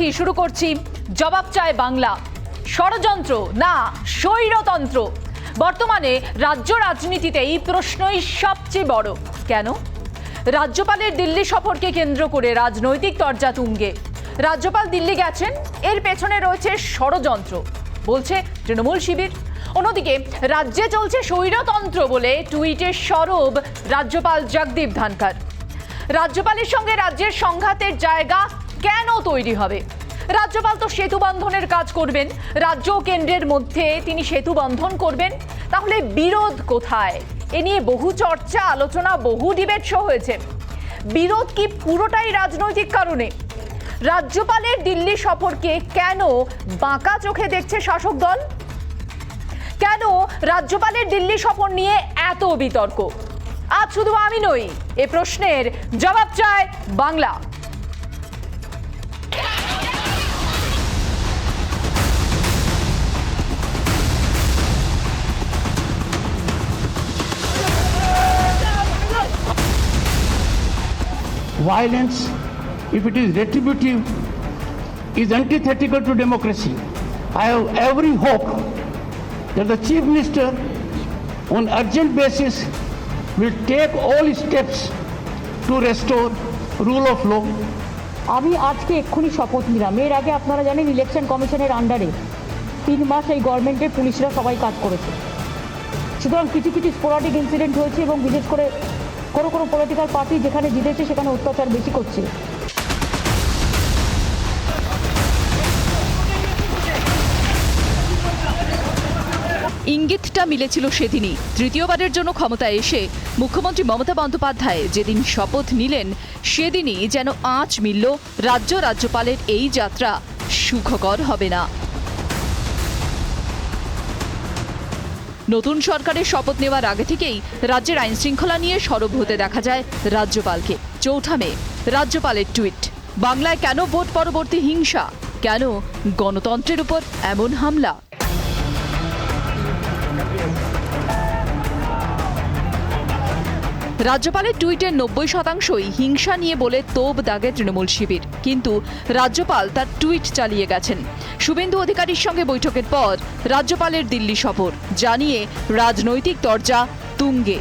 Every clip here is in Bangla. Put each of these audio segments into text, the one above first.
রাখি শুরু করছি জবাব চায় বাংলা। ষড়যন্ত্র না স্বৈরতন্ত্র? বর্তমানে রাজ্য রাজনীতিতে এই প্রশ্নই সবচেয়ে বড়। কেন? রাজ্যপালের দিল্লি সফরকে কেন্দ্র করে রাজনৈতিক তরজা তুঙ্গে। রাজ্যপাল দিল্লি গেছেন, এর পেছনে রয়েছে ষড়যন্ত্র বলছে তৃণমূল শিবির। অন্যদিকে রাজ্যে চলছে স্বৈরতন্ত্র বলে টুইটের সরব রাজ্যপাল জগদীপ ধনখড়। রাজ্যপালের সঙ্গে রাজ্যের সংঘাতের জায়গা কেন তৈরি হবে? রাজ্যপাল তো সেতু বন্ধনের কাজ করবেন, রাজ্য ও কেন্দ্রের মধ্যে তিনি সেতু বন্ধন করবেন। তাহলে বিরোধ কোথায়? এ নিয়ে বহু চর্চা, আলোচনা, বহু ডিবেট শো হয়েছে। বিরোধ কি পুরোটাই রাজনৈতিক কারণে? রাজ্যপালের দিল্লি সফরকে কেন বাঁকা চোখে দেখছে শাসক দল? কেন রাজ্যপালের দিল্লি সফর নিয়ে এত বিতর্ক? আজ শুধু আমি নই, এ প্রশ্নের জবাব চায় Bangla. Violence, if it is retributive, is antithetical to democracy. I have every hope that the Chief Minister, on urgent basis, will take all steps to restore rule of law. আমি আজকে এক্ষুনি শপথ নিলাম। এর আগে আপনারা জানেন ইলেকশন কমিশনের আন্ডারে 3 মাস এই গভর্নমেন্টের পুলিশরা সবাই কাজ করেছে। সুতরাং কিছু কিছু স্পোরাডিক ইনসিডেন্ট হয়েছে এবং বিশেষ করে কোনো পলিটিক্যাল পার্টি যেখানে জিতেছে সেখানে অত্যাচার বেশি করছে। ইঙ্গিতটা মিলেছিল সেদিনই। তৃতীয়বারের জন্য ক্ষমতায় এসে মুখ্যমন্ত্রী মমতা বন্দ্যোপাধ্যায় যেদিন শপথ নিলেন, সেদিনই যেন আঁচ মিলল রাজ্যপালের এই যাত্রা সুখকর হবে না। নতুন সরকারের শপথ নেওয়ার আগে থেকেই রাজ্যের আইন শৃঙ্খলা নিয়ে সরব হতে দেখা যায় রাজ্যপালকে। 4 মে রাজ্যপালের টুইট, বাংলায় কেন ভোট পরবর্তী হিংসা? কেন গণতন্ত্রের উপর এমন হামলা? রাজ্যপালের টুইটের 90%ই হিংসা নিয়ে বলে তোপ দাগে তৃণমূল শিবির। কিন্তু রাজ্যপাল তার টুইট চালিয়ে গেছেন। শুভেন্দু অধিকারীর সঙ্গে বৈঠকের পর রাজ্যপালের দিল্লি সফর জানিয়ে রাজনৈতিক তরজা তুঙ্গে।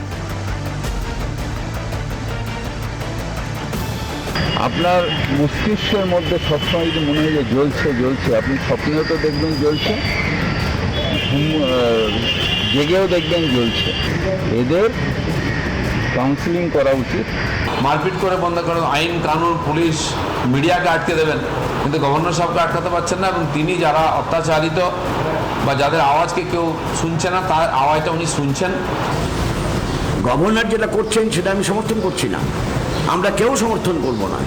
আপনার মস্তিষ্কের মধ্যে সবসময় যদি মনে হয় যে জ্বলছে, আপনি স্বপ্নেও তো দেখবেন জ্বলছে, জেগেও দেখবেন জ্বলছে। এদের কাউন্সিলিং করা উচিত। মারপিট করে বন্ধ করেন, আইন কানুন পুলিশ মিডিয়াকে আটকে দেবেন, কিন্তু গভর্নর সাহেবকে আটকাতে পারছেন না। এবং তিনি যারা অত্যাচারিত বা যাদের আওয়াজকে কেউ শুনছে না, তার আওয়াজটা উনি শুনছেন। গভর্নর যেটা করছেন সেটা আমি সমর্থন করছি না, আমরা কেউ সমর্থন করব না,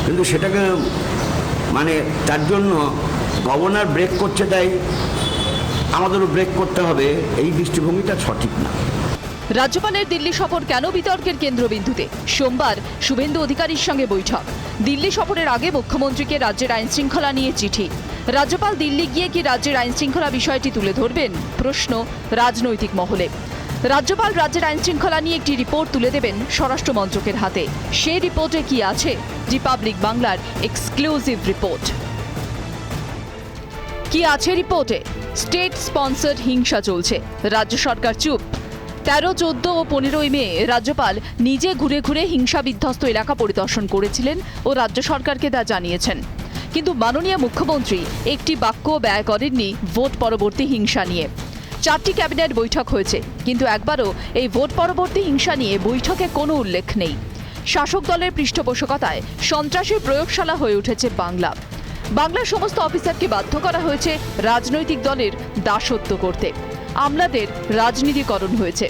কিন্তু সেটাকে তার জন্য গভর্নর ব্রেক করছে, তাই আমাদেরও ব্রেক করতে হবে, এই দৃষ্টিভঙ্গিটা সঠিক না। রাজ্যপালের দিল্লি সফর কেন বিতর্কের কেন্দ্রবিন্দুতে? সোমবার শুভেন্দু অধিকারীর সঙ্গে বৈঠক। দিল্লি সফরের আগে মুখ্যমন্ত্রীকে রাজ্যের আইন শৃঙ্খলা নিয়ে চিঠি। রাজ্যপাল দিল্লি গিয়ে কি রাজ্যের আইন শৃঙ্খলা বিষয়টি তুলে ধরবেন? প্রশ্ন রাজনৈতিক মহলে। রাজ্যপাল রাজ্যের আইন শৃঙ্খলা নিয়ে একটি রিপোর্ট তুলে দেবেন স্বরাষ্ট্র মন্ত্রকের হাতে। সেই রিপোর্টে কি আছে? রিপাবলিক বাংলার এক্সক্লুসিভ রিপোর্ট। কি আছে রিপোর্টে? স্টেট স্পন্সর্ড হিংসা চলছে, রাজ্য সরকার চুপ। 13, 14 ও 15 মে রাজ্যপাল নিজে ঘুরে ঘুরে হিংসা বিধ্বস্ত এলাকা পরিদর্শন করেছিলেন ও রাজ্য সরকারকে তা জানিয়েছেন। কিন্তু মাননীয় মুখ্যমন্ত্রী একটি বাক্য ব্যয় করেননি ভোট পরবর্তী হিংসা নিয়ে। 4টি ক্যাবিনেট বৈঠক হয়েছে, কিন্তু একবারও এই ভোট পরবর্তী হিংসা নিয়ে বৈঠকে কোনো উল্লেখ নেই। শাসক দলের পৃষ্ঠপোষকতায় সন্ত্রাসের প্রয়োগশালা হয়ে উঠেছে বাংলা। বাংলার সমস্ত অফিসারকে বাধ্য করা হয়েছে রাজনৈতিক দলের দাসত্ব করতে। আমলাদের রাজনীতিকরণ হয়েছে।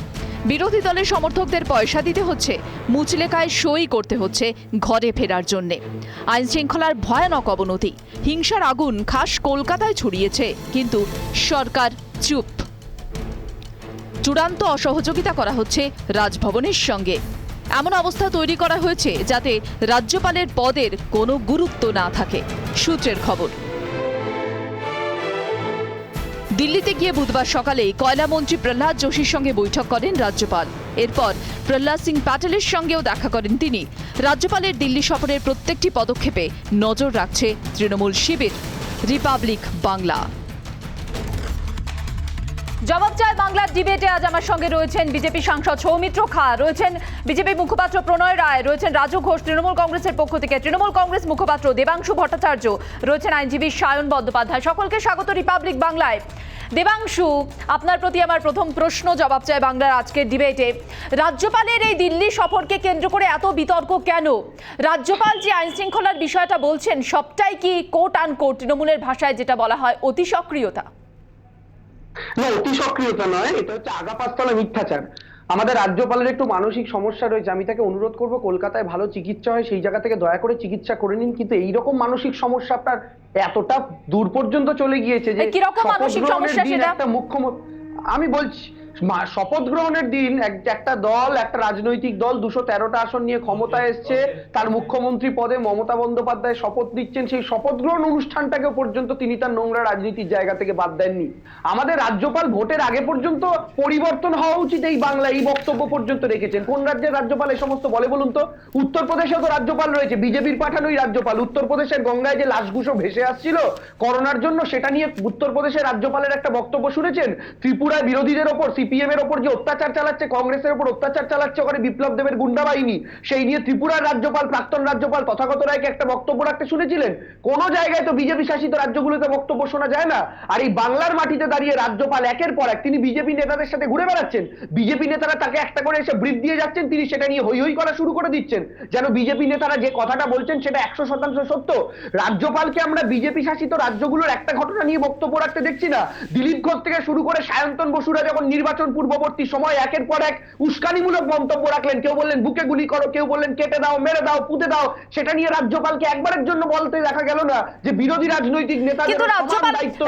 বিরোধী দলের সমর্থকদের পয়সা দিতে হচ্ছে, মুচলেখায় সই করতে হচ্ছে ঘরে ফেরার জন্যে। আইন শৃঙ্খলার ভয়ানক অবনতি, হিংসার আগুন খাস কলকাতায় ছড়িয়েছে, কিন্তু সরকার চুপ। চূড়ান্ত অসহযোগিতা করা হচ্ছে রাজভবনের সঙ্গে। এমন অবস্থা তৈরি করা হয়েছে যাতে রাজ্যপালের পদের কোনো গুরুত্ব না থাকে। সূত্রের খবর। দিল্লিতে গিয়ে বুধবার সকালে কয়লামন্ত্রী প্রহ্লাদ যোশীর সঙ্গে বৈঠক করেন রাজ্যপাল। এরপর প্রহ্লাদ সিং প্যাটেলের সঙ্গেও দেখা করেন তিনি। রাজ্যপালের দিল্লি সফরের প্রত্যেকটি পদক্ষেপে নজর রাখছে তৃণমূল শিবির। রিপাবলিক বাংলা। জবাব চায় বাংলার ডিবেটে আজ আমার সঙ্গে রয়েছেন বিজেপি সাংসদ সৌমিত্র খা, রয়েছেন বিজেপি মুখপাত্র প্রণয় রায়, রয়েছেন রাজু ঘোষ তৃণমূল কংগ্রেসের পক্ষ থেকে, তৃণমূল কংগ্রেস মুখপাত্র দেবাংশু ভট্টাচার্য, রয়েছেন আইনজীবী সায়ন বন্দ্যোপাধ্যায়। সকলকে স্বাগত রিপাবলিক বাংলায়। দেবাংশু, আপনার প্রতি আমার প্রথম প্রশ্ন জবাব চায় বাংলার আজকের ডিবেটে। রাজ্যপালের এই দিল্লি সফরকে কেন্দ্র করে এত বিতর্ক কেন? রাজ্যপাল যে আইন শৃঙ্খলার বিষয়টা বলছেন সবটাই কি কোট আনকোট তৃণমূলের ভাষায় যেটা বলা হয় অতি সক্রিয়তা? না, অতি সক্রিয়তা নয়, এটা হচ্ছে আগা পাঁচতলা মিথ্যাচার। আমাদের রাজ্যপালের একটু মানসিক সমস্যা রয়েছে, আমি তাকে অনুরোধ করব কলকাতায় ভালো চিকিৎসা হয় সেই জায়গা থেকে দয়া করে চিকিৎসা করে নিন। কিন্তু এইরকম মানসিক সমস্যা আপনার এতটা দূর পর্যন্ত চলে গিয়েছে যে কিরকম মানসিক সমস্যা সেটা? একটা মুখ্যমন্ত্রী, আমি বলছি শপথ গ্রহণের দিন একটা দল, একটা রাজনৈতিক দল 213টা আসন নিয়ে ক্ষমতায় এসছে, তার মুখ্যমন্ত্রী পদে মমতা বন্দ্যোপাধ্যায় শপথ নিচ্ছেন, সেই শপথ গ্রহণ অনুষ্ঠানটাকে পর্যন্ত তিনি তার নোংরা রাজনীতির জায়গা থেকে বাদ দেননি। আমাদের রাজ্যপাল ভোটের আগে পর্যন্ত পরিবর্তন হওয়া উচিত এই বাংলায়, এই বক্তব্য পর্যন্ত রেখেছেন। কোন রাজ্যের রাজ্যপাল এই সমস্ত বলে বলুন তো? উত্তরপ্রদেশেও তো রাজ্যপাল রয়েছে, বিজেপির পাঠানোই রাজ্যপাল। উত্তরপ্রদেশের গঙ্গায় যে লাশগুলো ভেসে আসছিল করোনার জন্য, সেটা নিয়ে উত্তরপ্রদেশের রাজ্যপালের একটা বক্তব্য শুনেছেন? ত্রিপুরায় বিরোধীদের ওপর, সিপিএম এর ওপর যে অত্যাচার চালাচ্ছে, কংগ্রেসের ওপর অত্যাচার চালাচ্ছে ওখানে বিপ্লব দেবের গুন্ডা বাহিনী, সেই নিয়ে ত্রিপুরার রাজ্যপাল, প্রাক্তন রাজ্যপাল তথাগত রায়কে একটা বক্তব্য রাখতে শুনেছিলেন? কোন জায়গায় তো বিজেপি শাসিত রাজ্যগুলোতে বক্তব্য শোনা যায় না। আর এই বাংলার মাটিতে দাঁড়িয়ে রাজ্যপাল একের পর এক তিনি বিজেপি নেতাদের সাথে ঘুরে বেড়াচ্ছেন, বিজেপি নেতারা তাকে একটা করে এসে ব্রিফ দিয়ে যাচ্ছেন, তিনি সেটা নিয়ে হই হই করা শুরু করে দিচ্ছেন, যেন বিজেপি নেতারা যে কথাটা বলছেন সেটা 100% সত্য। রাজ্যপালকে আমরা বিজেপি শাসিত রাজ্যগুলোর একটা ঘটনা নিয়ে বক্তব্য রাখতে দেখছি না। দিলীপ ঘোষ থেকে শুরু করে সায়ন্তন বসুরা যখন নির্বাচন পূর্ববর্তী সময় একের পর এক উস্কানিমূলক মন্তব্য রাখলেন, কেউ বললেন বুকে গুলি করো, কেউ বললেন কেটে দাও, মেরে দাও, পুঁতে দাও, সেটা নিয়ে রাজ্যপালকে একবারের জন্য বলতে দেখা গেল না যে বিরোধী রাজনৈতিক নেতাদের কিন্তু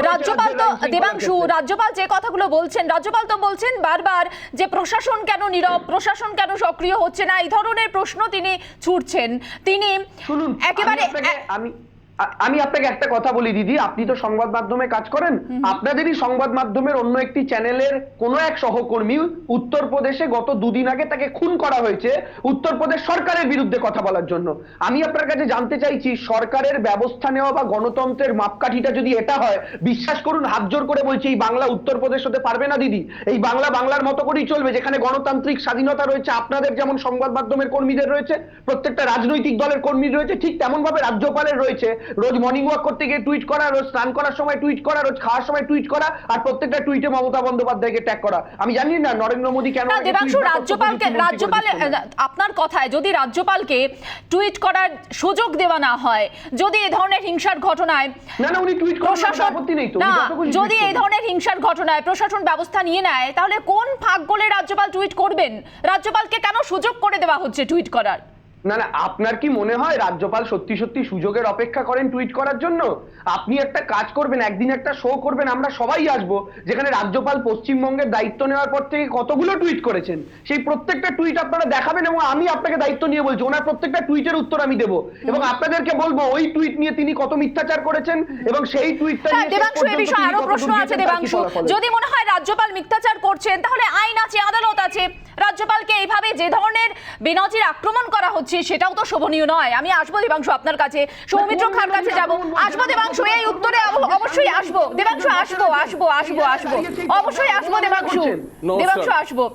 রাজ্যপাল তো দেবাংশু, রাজ্যপাল যে কথাগুলো বলছেন, রাজ্যপাল তো বলছেন বারবার যে প্রশাসন কেন নীরব, প্রশাসন কেন সক্রিয় হচ্ছে না, এই ধরনের প্রশ্ন তিনি ছুটছেন। তিনি শুনুন, একেবারে আমি আপনাকে একটা কথা বলি দিদি, আপনি তো সংবাদ মাধ্যমে কাজ করেন, আপনাদেরই সংবাদ মাধ্যমের অন্য একটি চ্যানেলের কোন এক সহকর্মী উত্তরপ্রদেশে গত দুদিন আগে তাকে খুন করা হয়েছে উত্তরপ্রদেশ সরকারের বিরুদ্ধে কথা বলার জন্য। আমি আপনার কাছে জানতে চাইছি, সরকারের ব্যবস্থা নেওয়া বা গণতন্ত্রের মাপকাঠিটা যদি এটা হয়, বিশ্বাস করুন হাত জোর করে বলছি এই বাংলা উত্তরপ্রদেশ হতে পারবে না দিদি। এই বাংলা বাংলার মতো করেই চলবে, যেখানে গণতান্ত্রিক স্বাধীনতা রয়েছে, আপনাদের যেমন সংবাদ মাধ্যমের কর্মীদের রয়েছে, প্রত্যেকটা রাজনৈতিক দলের কর্মী রয়েছে, ঠিক তেমন ভাবে রাজ্যপালের রয়েছে। রোজ মর্নিং ওয়াক করতে গিয়ে টুইট করা, রোজ স্নান করার সময় টুইট করা, রোজ খাওয়ার সময় টুইট করা, আর প্রত্যেকটা টুইটে মমতা বন্দ্যোপাধ্যায়কে ট্যাগ করা। আমি জানি না নরেন্দ্র মোদী কেন দেবাংশু আপনার কথায় যদি রাজ্যপালকে টুইট করার সুযোগ দেওয়া না হয়, যদি এই ধরনের হিংসার ঘটনায় না উনি টুইট করার আপত্তি নেই তো, যদি এই ধরনের হিংসার ঘটনায় প্রশাসন ব্যবস্থা নিয়ে নেয়, তাহলে কোন ফাঁক গলে রাজ্যপাল টুইট করবেন? রাজ্যপালকে কেন সুযোগ করে দেওয়া হচ্ছে টুইট করার? না, আপনার কি মনে হয় রাজ্যপাল সত্যি সত্যি সুযোগের অপেক্ষা করেন টুইট করার জন্য? আপনি একটা কাজ করবেন, একদিন একটা শো করবেন, আমরা সবাই আসবো, যেখানে রাজ্যপাল পশ্চিমবঙ্গের দায়িত্ব নেওয়ার পর থেকে কতগুলো টুইট করেছেন, সেই প্রত্যেকটা টুইট আপনারা দেখাবেন এবং আমি আপনাকে দায়িত্ব নিয়ে বলছি ওনার প্রত্যেকটা টুইটের উত্তর আমি দেবো এবং আপনাদেরকে বলবো ওই টুইট নিয়ে তিনি কত মিথ্যাচার করেছেন এবং সেই টুইটটা নিয়ে দেবাংশু এই বিষয়ে আরো প্রশ্ন আছে। দেবাংশু, যদি মনে হয় রাজ্যপাল মিথ্যাচার করছেন, তাহলে আইন আছে, আদালত আছে, রাজ্যপালকে এইভাবে যে ধরনের বেনজির আক্রমণ করা হচ্ছে সেটাও তো শোভনীয় নয়। আমি আসবো দেবাংশু আপনার কাছে, সৌমিত্র খার কাছে যাব, আসবো দেবাংশু, এই উত্তরে অবশ্যই আসবো দেবাংশু, অবশ্যই আসবো দেবাংশু, আসবো।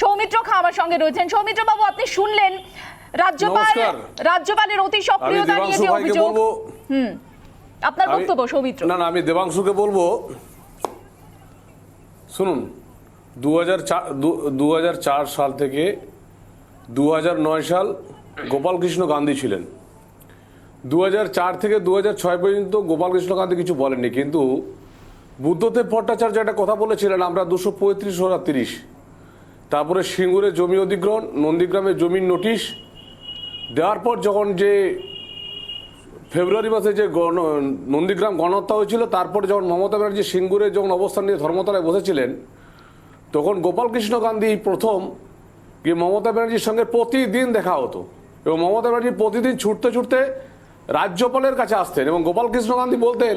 সৌমিত্র খা আমার সঙ্গে রয়েছেন। সৌমিত্র বাবু, আপনি শুনলেন রাজ্যপালের অতি সক্রিয়তা নিয়ে যে অভিযোগ, আপনার বক্তব্য সৌমিত্র। না, আমি দেবাংশুকে বলবো, শুনুন, 2004 সাল থেকে 2009 সাল গোপালকৃষ্ণ গান্ধী ছিলেন। 2004 থেকে 2006 পর্যন্ত গোপালকৃষ্ণ গান্ধী কিছু বলেননি, কিন্তু বুদ্ধদেব ভট্টাচার্য একটা কথা বলেছিলেন, আমরা 235/30। তারপরে সিঙ্গুরে জমি অধিগ্রহণ, নন্দীগ্রামে জমির নোটিশ দেওয়ার পর যখন যে ফেব্রুয়ারি মাসে যে নন্দীগ্রাম গণহত্যা হয়েছিল, তারপর যখন মমতা ব্যানার্জি সিঙ্গুরে যখন অবস্থান নিয়ে ধর্মতলায় বসেছিলেন, তখন গোপালকৃষ্ণ গান্ধী প্রথম গিয়ে মমতা ব্যানার্জির সঙ্গে প্রতিদিন দেখা হতো এবং মমতা ব্যানার্জি প্রতিদিন ছুটতে ছুটতে রাজ্যপালের কাছে আসতেন এবং গোপালকৃষ্ণ গান্ধী বলতেন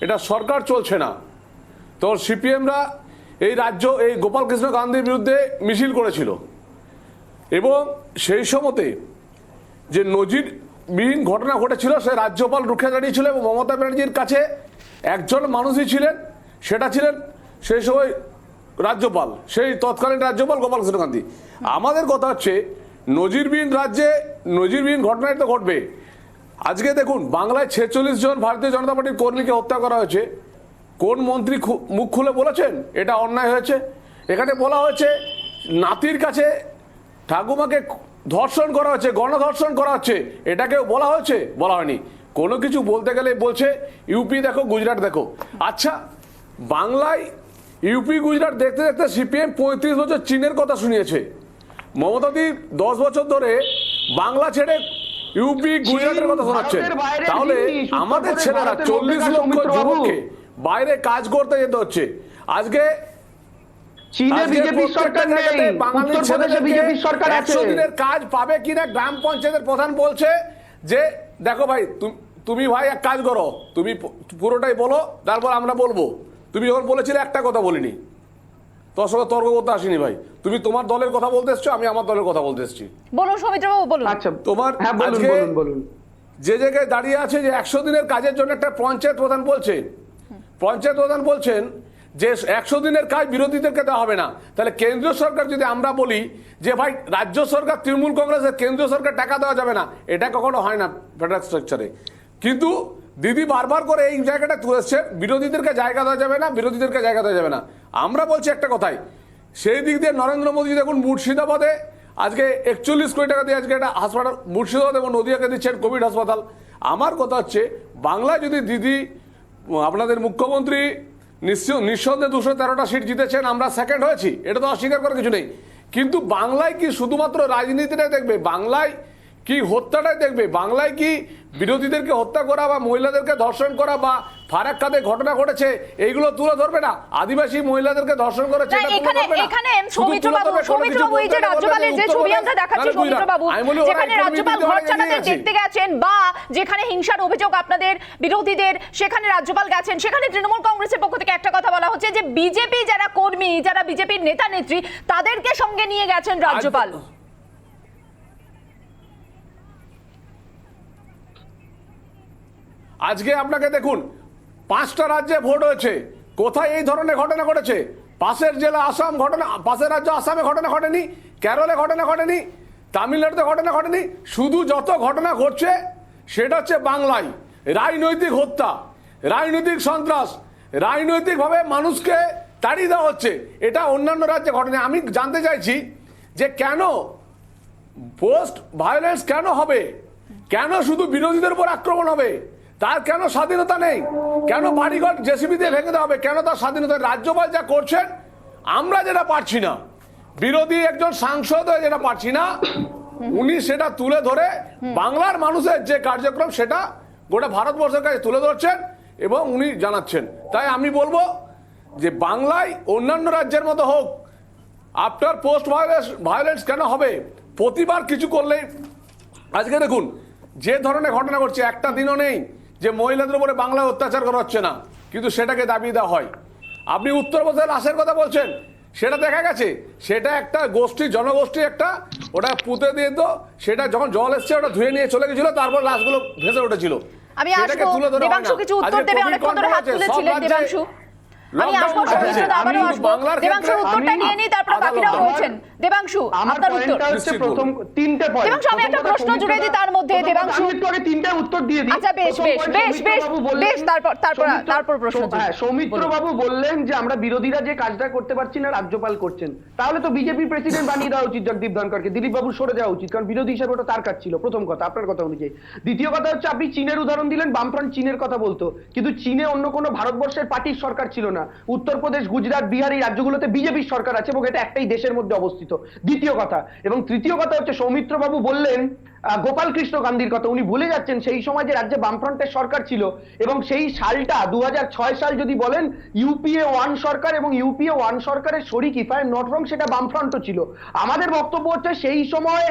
এটা সরকার চলছে না, তো সিপিএমরা এই গোপালকৃষ্ণ গান্ধীর বিরুদ্ধে মিছিল করেছিল এবং সেই সময়তে যে নজিরবিহীন ঘটনা ঘটেছিল সে রাজ্যপাল রুখে দাঁড়িয়েছিল এবং মমতা ব্যানার্জির কাছে একজন মানুষই ছিলেন, সেটা ছিলেন সেই সময় রাজ্যপাল, সেই তৎকালীন রাজ্যপাল গোপালকৃষ্ণ গান্ধী। আমাদের কথা হচ্ছে নজিরবিহীন রাজ্যে নজিরবিহীন ঘটনাই তো ঘটবে। আজকে দেখুন বাংলায় 46 জন ভারতীয় জনতা পার্টির কর্মীকে হত্যা করা হয়েছে। কোন মন্ত্রী মুখ খুলে বলেছেন এটা অন্যায় হয়েছে? এখানে বলা হয়েছে নাতির কাছে ঠাকুমাকে ধর্ষণ করা হচ্ছে, গণধর্ষণ করা হচ্ছে, এটাকেও বলা হয়েছে? বলা হয়নি। কোনো কিছু বলতে গেলে বলছে ইউপি দেখো, গুজরাট দেখো। আচ্ছা, বাংলায় ইউপি গুজরাট দেখতে দেখতে সিপিএম 35 বছর চীনের কথা শুনিয়েছে। মমতাদি 10 বছর ধরে বাংলা ছেড়ে ইউপি গুজরাটের কথা শোনাচ্ছেন। তাহলে আমাদের ছেলেরা 40 লক্ষ যুবককে বাইরে কাজ করতে যেতে হচ্ছে। আজকে চীনে বিজেপি সরকার নেই, উত্তরপ্রদেশে বিজেপি সরকার আছে। 100 দিনের কাজ পাবে কিনা গ্রাম পঞ্চায়েতের প্রধান বলছে যে দেখো ভাই তুমি ভাই এক কাজ করো, তুমি পুরোটাই বলো, তারপর আমরা বলবো। তুমি যখন বলেছিলে একটা কথা বলিনি, তোর সঙ্গে তর্ক করতে আসিনি ভাই। তুমি তোমার দলের কথা বলতে এসছো, আমি আমার দলের কথা বলতে এসছি। বলুন সৌমিত্রবাবু, বলুন। আচ্ছা, তোমার আজকে যে জায়গায় দাঁড়িয়ে আছে যে 100 দিনের কাজের জন্য একটা পঞ্চায়েত প্রধান বলছেন যে 100 দিনের কাজ বিরোধীদেরকে দেওয়া হবে না। তাহলে কেন্দ্রীয় সরকার যদি আমরা বলি যে ভাই রাজ্য সরকার তৃণমূল কংগ্রেসের, কেন্দ্রীয় সরকার টাকা দেওয়া যাবে না, এটা কখনো হয় না ফেডারেল স্ট্রাকচারে। কিন্তু দিদি বারবার করে এই জায়গাটা তুলেছেন, বিরোধীদেরকে জায়গা দেওয়া যাবে না, বিরোধীদেরকে জায়গা দেওয়া যাবে না। আমরা বলছি একটা কথাই, সেই দিক দিয়ে নরেন্দ্র মোদী দেখুন মুর্শিদাবাদে আজকে 41 কোটি টাকা দিয়ে আজকে একটা হাসপাতাল মুর্শিদাবাদ এবং নদিয়াকে দিচ্ছেন কোভিড হাসপাতাল। আমার কথা হচ্ছে বাংলায় যদি দিদি আপনাদের মুখ্যমন্ত্রী নিঃসন্দেহে 213টা সিট জিতেছেন, আমরা সেকেন্ড হয়েছি, এটা তো অস্বীকার করার কিছু নেই। কিন্তু বাংলায় কি শুধুমাত্র রাজনীতিটাই দেখবে? বাংলায় কি হত্যাটাই দেখবে? বাংলায় কি বিরোধীদেরকে হত্যা করা বা মহিলাদেরকে ধর্ষণ করা বা ফারাক্কাতে ঘটনা ঘটেছে এইগুলো তুলে ধরবে না? আদিবাসী মহিলাদেরকে ধর্ষণ করেছে এটা তুলে ধরবে না? এখানে সৌমিত্রবাবু এই যে রাজ্যপালের যে ছবি আমরা দেখাচ্ছি সৌমিত্রবাবু, যেখানে রাজ্যপাল ঘর চালাতে দেখতে গেছেন বা যেখানে হিংসার অভিযোগ আপনাদের বিরোধীদের, সেখানে রাজ্যপাল গেছেন, সেখানে তৃণমূল কংগ্রেসের পক্ষ থেকে একটা কথা বলা হচ্ছে যে বিজেপি যারা কর্মী, যারা বিজেপির নেতা নেত্রী, তাদেরকে সঙ্গে নিয়ে গেছেন রাজ্যপাল। আজকে আপনাকে দেখুন 5টা রাজ্যে ভোট হয়েছে, কোথায় এই ধরনের ঘটনা ঘটেছে? পাশের জেলা আসাম ঘটনা, পাশের রাজ্য আসামে ঘটনা ঘটেনি, কেরলে ঘটনা ঘটেনি, তামিলনাড়ুতে ঘটনা ঘটেনি। শুধু যত ঘটনা ঘটছে সেটা হচ্ছে বাংলায় রাজনৈতিক হত্যা, রাজনৈতিক সন্ত্রাস, রাজনৈতিকভাবে মানুষকে তাড়িয়ে দেওয়া হচ্ছে। এটা অন্যান্য রাজ্যে ঘটেনি। আমি জানতে চাইছি যে কেন পোস্ট ভায়োলেন্স কেন হবে? কেন শুধু বিরোধীদের উপর আক্রমণ হবে? তার কেন স্বাধীনতা নেই? কেন বাড়িঘর জেসিবি দিয়ে ভেঙে দেওয়া হবে? কেন তার স্বাধীনতা? রাজ্যপাল যা করছেন আমরা যেটা পারছি না, বিরোধী একজন সাংসদ হয়ে যেটা পারছি না, উনি সেটা তুলে ধরে বাংলার মানুষের যে কার্যক্রম সেটা গোটা ভারতবর্ষের কাছে তুলে ধরছেন এবং উনি জানাচ্ছেন। তাই আমি বলবো যে বাংলায় অন্যান্য রাজ্যের মতো হোক, আফটার পোস্ট ভায়োলেন্স কেন হবে? প্রতিবার কিছু করলেই আজকে দেখুন যে ধরনের ঘটনা ঘটছে, একটা দিনও নেই যে মহিলাদের উপরে বাংলায় অত্যাচার করা হচ্ছে না, কিন্তু সেটাকে দাবি দেওয়া হয়। আপনি উত্তরপ্রদেশের লাশের কথা বলছেন, সেটা দেখা গেছে সেটা একটা গোষ্ঠী, জনগোষ্ঠী একটা ওটা পুঁতে দিয়ে তো, সেটা যখন জল এসছে ওটা ধুয়ে নিয়ে চলে গেছিল, তারপর লাশগুলো ভেসে উঠেছিল। আমি আসবো, দেবাংশু কিছু উত্তর দেবে, অনেকক্ষণ ধরে হাত তুলেছিলেন দেবাংশু। আমি আসবো সৌমিত্র, আবারও আসবো। দেবাংশুর উত্তরটা নিয়ে নিই, তারপর বাকিরাও রয়েছেন। দেবাংশু আপনার উত্তর। প্রথম তিনটে পয়েন্ট। দেবাংশু আমি একটা প্রশ্ন জুড়ে দিই তার মধ্যে। দেবাংশু আমি একটু আগে তিনটে উত্তর দিয়ে দিই। আচ্ছা বেশ, তারপর প্রশ্ন। হ্যাঁ, সৌমিত্র বাবু বললেন যে আমরা বিরোধীরা যে কাজটা করতে পারছি না রাজ্যপাল করছেন, তাহলে তো বিজেপি প্রেসিডেন্ট বানিয়ে দেওয়া উচিত জগদীপ ধনখড়কে, দিলীপ বাবু সরে যাওয়া উচিত, কারণ বিরোধী হিসেবে ওটা তার কাজ ছিল। প্রথম কথা, আপনার কথা অনুযায়ী। দ্বিতীয় কথা হচ্ছে আপনি চীনের উদাহরণ দিলেন, বামফ্রন্ট চীনের কথা বলতো, কিন্তু চীনে অন্য কোনো ভারতবর্ষের পার্টির সরকার ছিল না। উত্তরপ্রদেশ, গুজরাট, বিহার এই রাজ্যগুলোতে বিজেপির সরকার আছে এবং এটা একটাই দেশের মধ্যে অবস্থিত। দ্বিতীয় কথা। এবং তৃতীয় কথা হচ্ছে সৌমিত্র বাবু বললেন গোপাল কৃষ্ণ গান্ধীর কথা। উনি ভুলে যাচ্ছেন সেই সময় যে রাজ্যে বামফ্রন্টের সরকার ছিল এবং সেই সালটা 2006 সাল যদি বলেন, ইউপিএ 1 সরকার এবং ইউপিএ 1 সরকারের শরিক, if I am not wrong, সেটা বামফ্রন্টও ছিল। আমাদের বক্তব্য হচ্ছে সেই সময়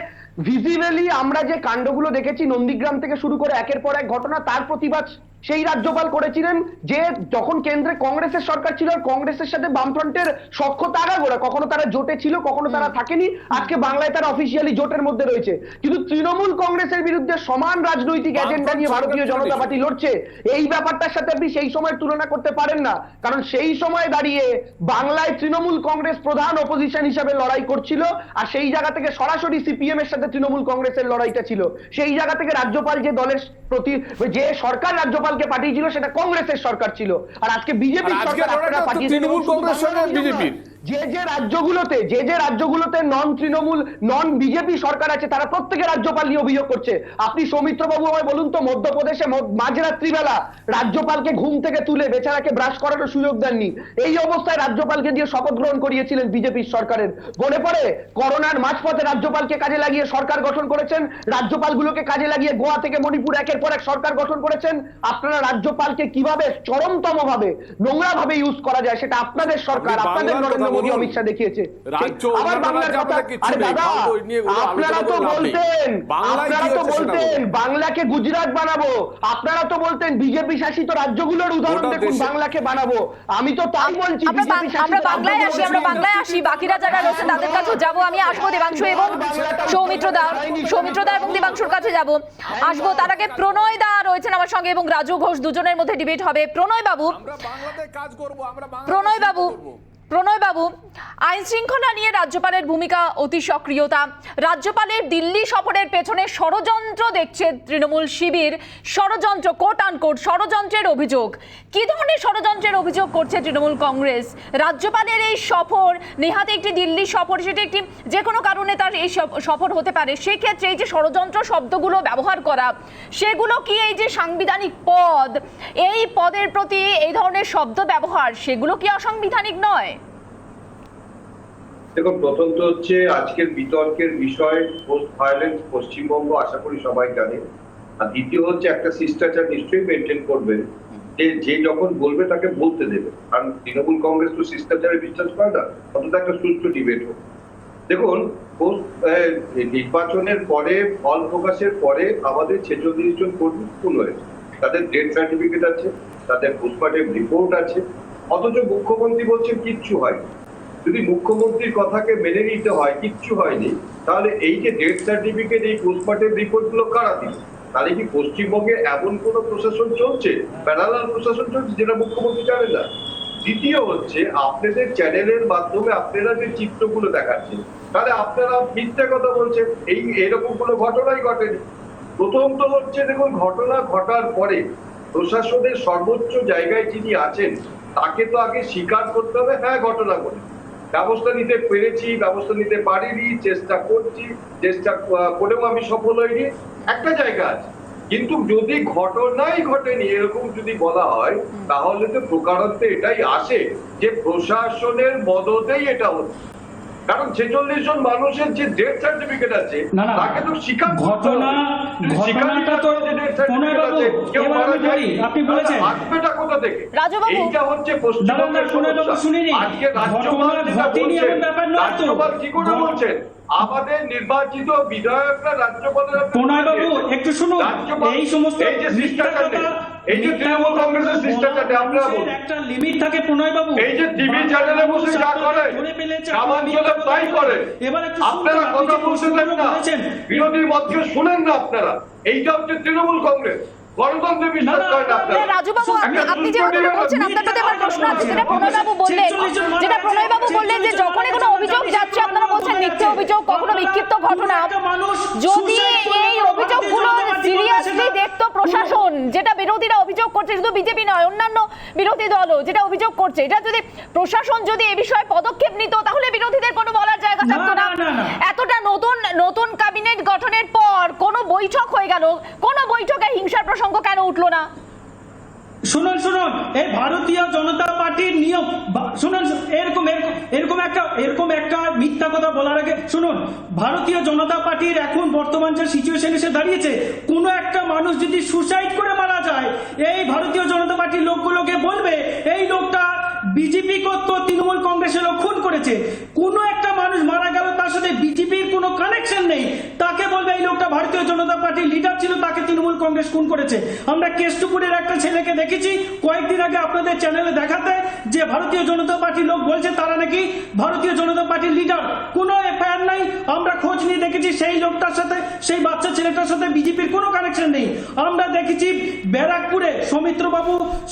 ভিজিবলি আমরা যে কাণ্ডগুলো দেখেছি, নন্দীগ্রাম থেকে শুরু করে একের পর এক ঘটনা, তার প্রতিবাদ সেই রাজ্যপাল করেছিলেন যে যখন কেন্দ্রে কংগ্রেসের সরকার ছিল আর কংগ্রেসের সাথে বামফ্রন্টের সখ্য তাগাগোড়া, কখনো তারা জোটে ছিল, কখনো তারা থাকেনি। আজকে বাংলায় তারা অফিসিয়ালি জোটের মধ্যে রয়েছে, কিন্তু তৃণমূল কংগ্রেসের বিরুদ্ধে সমান রাজনৈতিক এজেন্ডা নিয়ে ভারতীয় জনতা পার্টি লড়ছে। এই ব্যাপারটার সাথে আপনি সেই সময়ের তুলনা করতে পারেন না, কারণ সেই সময় দাঁড়িয়ে বাংলায় তৃণমূল কংগ্রেস প্রধান অপোজিশন হিসাবে লড়াই করছিল, আর সেই জায়গা থেকে সরাসরি সিপিএম এর সাথে তৃণমূল কংগ্রেসের লড়াইটা ছিল। সেই জায়গা থেকে রাজ্যপাল যে দলের প্রতি, যে সরকার রাজ্যপালকে পাঠিয়েছিল সেটা কংগ্রেসের সরকার ছিল, আর আজকে বিজেপি সরকার আপনারা পাঠিয়েছেন তৃণমূল কংগ্রেস সরকার বিজেপির। যে যে রাজ্যগুলোতে নন তৃণমূল নন বিজেপি সরকার আছে, তারা প্রত্যেকে রাজ্যপাল নিয়ে অভিযোগ করছে। আপনি সৌমিত্র বাবু আমায় বলুন তো, মধ্যপ্রদেশে মাঝরাত্রিবেলা রাজ্যপালকে ঘুম থেকে তুলে বেচারাকে ব্রাশ করানোর সুযোগ দেননি, এই অবস্থায় রাজ্যপালকে দিয়ে শপথ গ্রহণ করিয়েছিলেন বিজেপির সরকারের। মনে পড়ে করোনার মাঝপথে রাজ্যপালকে কাজে লাগিয়ে সরকার গঠন করেছেন, রাজ্যপালগুলোকে কাজে লাগিয়ে গোয়া থেকে মণিপুর একের পর এক সরকার গঠন করেছেন। আপনারা রাজ্যপালকে কিভাবে চরমতম ভাবে নোংরা ভাবে ইউজ করা যায় সেটা আপনাদের সরকার, আপনাদের নরেন্দ্র মোদী অমিত শাহ দেখিয়েছে। আবার বাংলার কথা, আরে দাদা আপনারা তো বলতেন বাংলাকে গুজরাট বানাবো, আপনারা তো বলতেন বিজেপি শাসিত রাজ্যগুলোর উদাহরণ দেখুন বাংলাকে বানাবো। আমি তো তাই বলছি, আমরা বাংলায় আসি, বাকিরা যারা রয়েছে তাদের কাছে যাবো। আমি আসবো দেবাংশু এবং সৌমিত্রদা এবং দেবাংশুর কাছে যাবো, আসবো। তার আগে প্রণয় দা রয়েছেন আমার সঙ্গে এবং রাজু ঘোষ, দুজনের মধ্যে ডিবেট হবে। প্রণয় বাবু, আইন শৃঙ্খলা নিয়ে রাজ্যপালের ভূমিকা অতি সক্রিয়তা, রাজ্যপালের দিল্লি সফরের পেছনে ষড়যন্ত্র দেখছে তৃণমূল শিবির, ষড়যন্ত্র কোট আনকোট ষড়যন্ত্রের অভিযোগ। কি ধরনের ষড়যন্ত্রের অভিযোগ করছে তৃণমূল কংগ্রেস? রাজ্যপালের এই সফর নেহাত একটি দিল্লি সফর, সেটা একটি যে কোনো কারণে তার এই সফর হতে পারে, সেক্ষেত্রে এই যে ষড়যন্ত্র শব্দগুলো ব্যবহার করা, সেগুলো কি এই যে সাংবিধানিক পদ, এই পদের প্রতি এই ধরনের শব্দ ব্যবহার, সেগুলো কি অসাংবিধানিক নয়? দেখুন, প্রথম তো হচ্ছে আজকের বিতর্কের বিষয় পোস্ট ভায়োলেন্স পশ্চিমবঙ্গ, আশা করি সবাই জানে। আর দ্বিতীয় হচ্ছে একটা শিষ্টাচার নিশ্চয়ই মেনটেন করবেন, যে যখন বলবে তাকে বলতে দেবে, কারণ তৃণমূল কংগ্রেস তো শিষ্টাচারে বিশ্বাস করে না, অন্তত একটা সুষ্ঠু ডিবেট হোক। দেখুন, নির্বাচনের পরে ফল প্রকাশের পরে আমাদের 46 জন কর্মী খুন হয়েছে, তাদের ডেথ সার্টিফিকেট আছে, তাদের পোস্টমর্টেম রিপোর্ট আছে, অথচ মুখ্যমন্ত্রী বলছেন কিচ্ছু হয়নি। যদি মুখ্যমন্ত্রীর কথাকে মেনে নিতে হয় কিচ্ছু হয়নি, তাহলে এই যে ডেথ সার্টিফিকেট, এই পোস্টমর্টেম রিপোর্ট গুলো কারা দিল? তাহলে কি পশ্চিমবঙ্গে এমন কোন প্রশাসন চলছে, প্যারালাল প্রশাসন চলছে যেটা মুখ্যমন্ত্রী জানেন না? দ্বিতীয় হচ্ছে, আপনাদের চ্যানেলের মাধ্যমে আপনারা যে চিত্রগুলো দেখাচ্ছেন, তাহলে আপনারা মিথ্যা কথা বলছেন, এরকম কোনো ঘটনাই ঘটেনি। প্রথম তো হচ্ছে, দেখুন, ঘটনা ঘটার পরে প্রশাসনের সর্বোচ্চ জায়গায় যিনি আছেন তাকে তো আগে স্বীকার করতে হবে, হ্যাঁ ঘটনা ঘটে, ব্যবস্থা নিতে পেরেছি, ব্যবস্থা নিতে পারিনি, চেষ্টা করছি, চেষ্টা করেও আমি সফল হইনি, একটা জায়গা আছে। কিন্তু যদি ঘটনাই ঘটেনি এরকম যদি বলা হয়, তাহলে তো প্রকারান্তে এটাই আসে যে প্রশাসনের মদতেই এটা হচ্ছে। কারণ 46 জন মানুষের যে ডেথ সার্টিফিকেট আছে তাকে তো স্বীকার করতে হবে। ঘটনাটা তো কেউ মারা যায়, আপনি বলেছেন আসবেটা কোথা থেকে? এইটা হচ্ছে পশ্চিমবঙ্গের সমস্যা। আজকে রাজ্যপাল কি করে বলছেন আমাদের নির্বাচিত বিধায়করা রাজ্যপালের একটু শুনুন, এই সমস্ত এই যে তৃণমূল কংগ্রেসের শিষ্টাচারে আপনারা বলুন, একটা লিমিট থাকে প্রণয় বাবু, এই যে টিভি চ্যানেলে বসে যা করে গ্রামাঞ্চলে তাই করে, আপনারা কথা বলছেন না, বিরোধী মতকে শুনেন না আপনারা। এইটা হচ্ছে তৃণমূল কংগ্রেস, গণতন্ত্রে বিশ্বাস করে না আপনারা। রাজুবাবু, আপনি যে কথাটা বলছেন, আপনার প্রতি আমার প্রশ্ন আছে, যেটা প্রণয়বাবু বললেন যে যখনই কোনো অভিযোগ যাচ্ছে আপনারা বলছেন মিথ্যে অভিযোগ, কখনো বিক্ষিপ্ত ঘটনা, যদি এই অভিযোগগুলো সিরিয়াসলি দেখতো প্রশাসন, যেটা বিরোধীরা অভিযোগ করছে, শুধু বিজেপি নয় অন্যান্য বিরোধী দলও যেটা অভিযোগ করছে, এটা যদি প্রশাসন যদি এ বিষয়ে পদক্ষেপ নিত, তাহলে বিরোধীদের কোনো বলার জায়গা থাকতো না। এতটা নতুন ক্যাবিনেট গঠনের পর কোনো বৈঠক হয়ে গেল, কোনো বৈঠকে হিংসার প্রসঙ্গ কেন উঠলো না? শুনুন শুনুন, এই ভারতীয় জনতা পার্টির নিয়ম শুনুন, এরকম একটা মিথ্যা কথা বলার আগে শুনুন, ভারতীয় জনতা পার্টির এখন বর্তমান যে সিচুয়েশন এসে দাঁড়িয়েছে, কোনো একটা মানুষ যদি সুসাইড করে মারা যায়, এই ভারতীয় জনতা পার্টির লোকগুলোকে বলবে এই লোকটা বিজেপি করতো, তৃণমূল কংগ্রেসের লোক খুন করেছে। কোনো একটা মানুষ মারা গেল, তার সাথে বিজেপির কোনো কানেকশন নেই, তাকে বলবে এই লোকটা ভারতীয় জনতা পার্টির লিডার ছিল, তাকে তৃণমূল কংগ্রেস খুন করেছে। আমরা কেষ্টপুরের একটা ছেলেকে দেখেছি কয়েকদিন আগে আপনাদের চ্যানেলে দেখাতে, যে ভারতীয় জনতা পার্টির লোক বলছে তারা নাকি ভারতীয় জনতা পার্টির লিডার। কোনো এফআইআর নাই, আমরা খোঁজ নিয়ে দেখেছি সেই লোকটার সাথে, সেই বাচ্চা ছেলেটার সাথে বিজেপির কোনো কানেকশন নেই। আমরা দেখেছি ব্যারাকপুরে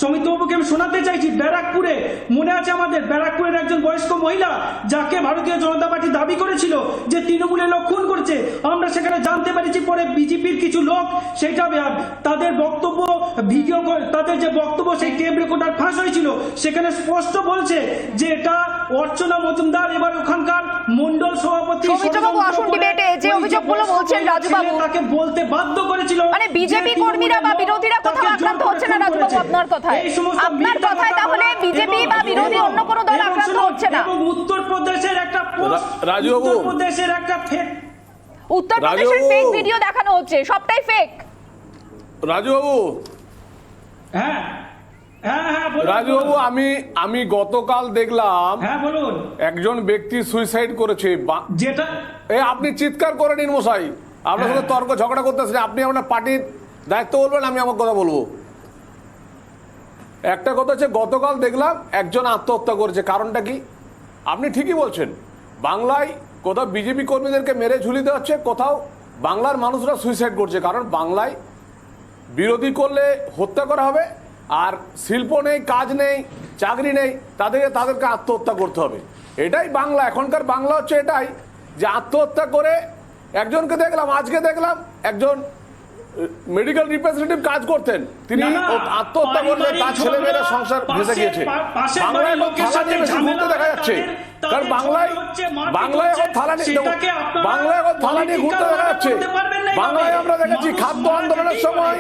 সৌমিত্রবাবুকে আমি শোনাতে চাইছি, ব্যারাকপুরে মনে আছে আমাদের, ব্যারাকপুরের একজন বয়স্ক মহিলা যাকে ভারতীয় জনতা পার্টি দাবি করেছিল যে তৃণমূলের লোক খুন করছে, আমরা সেখানে জানতে পেরেছি পরে বিজেপির কিছু লোক সেটা তাদের বক্তব্য ভিডিও, তাদের যে বক্তব্য সেই টেপ রেকর্ডার ফাঁস হয়েছিল, সেখানে স্পষ্ট বলছে যে এটা অর্চনা মজুমদার এবার ওখানকার মন্ডল সভাপতি সৌমিত্রবাবু আসুন ডিবেটে, যে অভিযোগগুলো বলছেন রাজুবাবু, তাকে বলতে বাধ্য করেছিল, মানে বিজেপি কর্মীরা বা বিরোধীরা কোথাও আক্রান্ত হচ্ছে না রাজুবাবু আপনার কথায়? আপনার কথায় তাহলে বিজেপি বা বিরোধী অন্য কোনো দল আক্রান্ত হচ্ছে না? উত্তরপ্রদেশের একটা রাজুবাবু, উত্তরপ্রদেশের একটা ফেক, উত্তরপ্রদেশের ফেক ভিডিও দেখানো হচ্ছে, সবটাই ফেক। রাজুবাবু, হ্যাঁ রাজুবাবু, আমি গতকাল দেখলাম একজন ব্যক্তি সুইসাইড করেছে, যেটা আপনি চিৎকার করে নিন মশাই, আপনার সাথে তর্ক ঝগড়া করতেছেন, আপনি আপনার পার্টির দায়িত্ব বলবেন, আমি আমার কথা বলবো। একটা কথা হচ্ছে, গতকাল দেখলাম একজন আত্মহত্যা করেছে, কারণটা কি? আপনি ঠিকই বলছেন, বাংলায় কোথাও বিজেপি কর্মীদেরকে মেরে ঝুলি দেওয়া হচ্ছে, কোথাও বাংলার মানুষরা সুইসাইড করছে, কারণ বাংলায় বিরোধী করলে হত্যা করা হবে, আর শিল্প নেই, কাজ নেই, চাকরি নেই, তাদেরকে আত্মহত্যা করতে হবে। এটাই বাংলা, এখনকার বাংলা হচ্ছে এটাই, যে আত্মহত্যা করে একজনকে দেখলাম, আজকে দেখলাম একজন মেডিকেল রিপ্রেজেন্টেটিভ কাজ করতেন, তিনি আত্মহত্যা করলেন, তার ছেলে মেয়েরা সংসার ভেসে গিয়েছে। বাংলায় এখন থালা নিয়ে বেশি ঘুরতে দেখা যাচ্ছে, কারণ বাংলায় এখন থালা নিয়ে ঘুরতে দেখা যাচ্ছে। বাংলায় আমরা দেখেছি খাদ্য আন্দোলনের সময়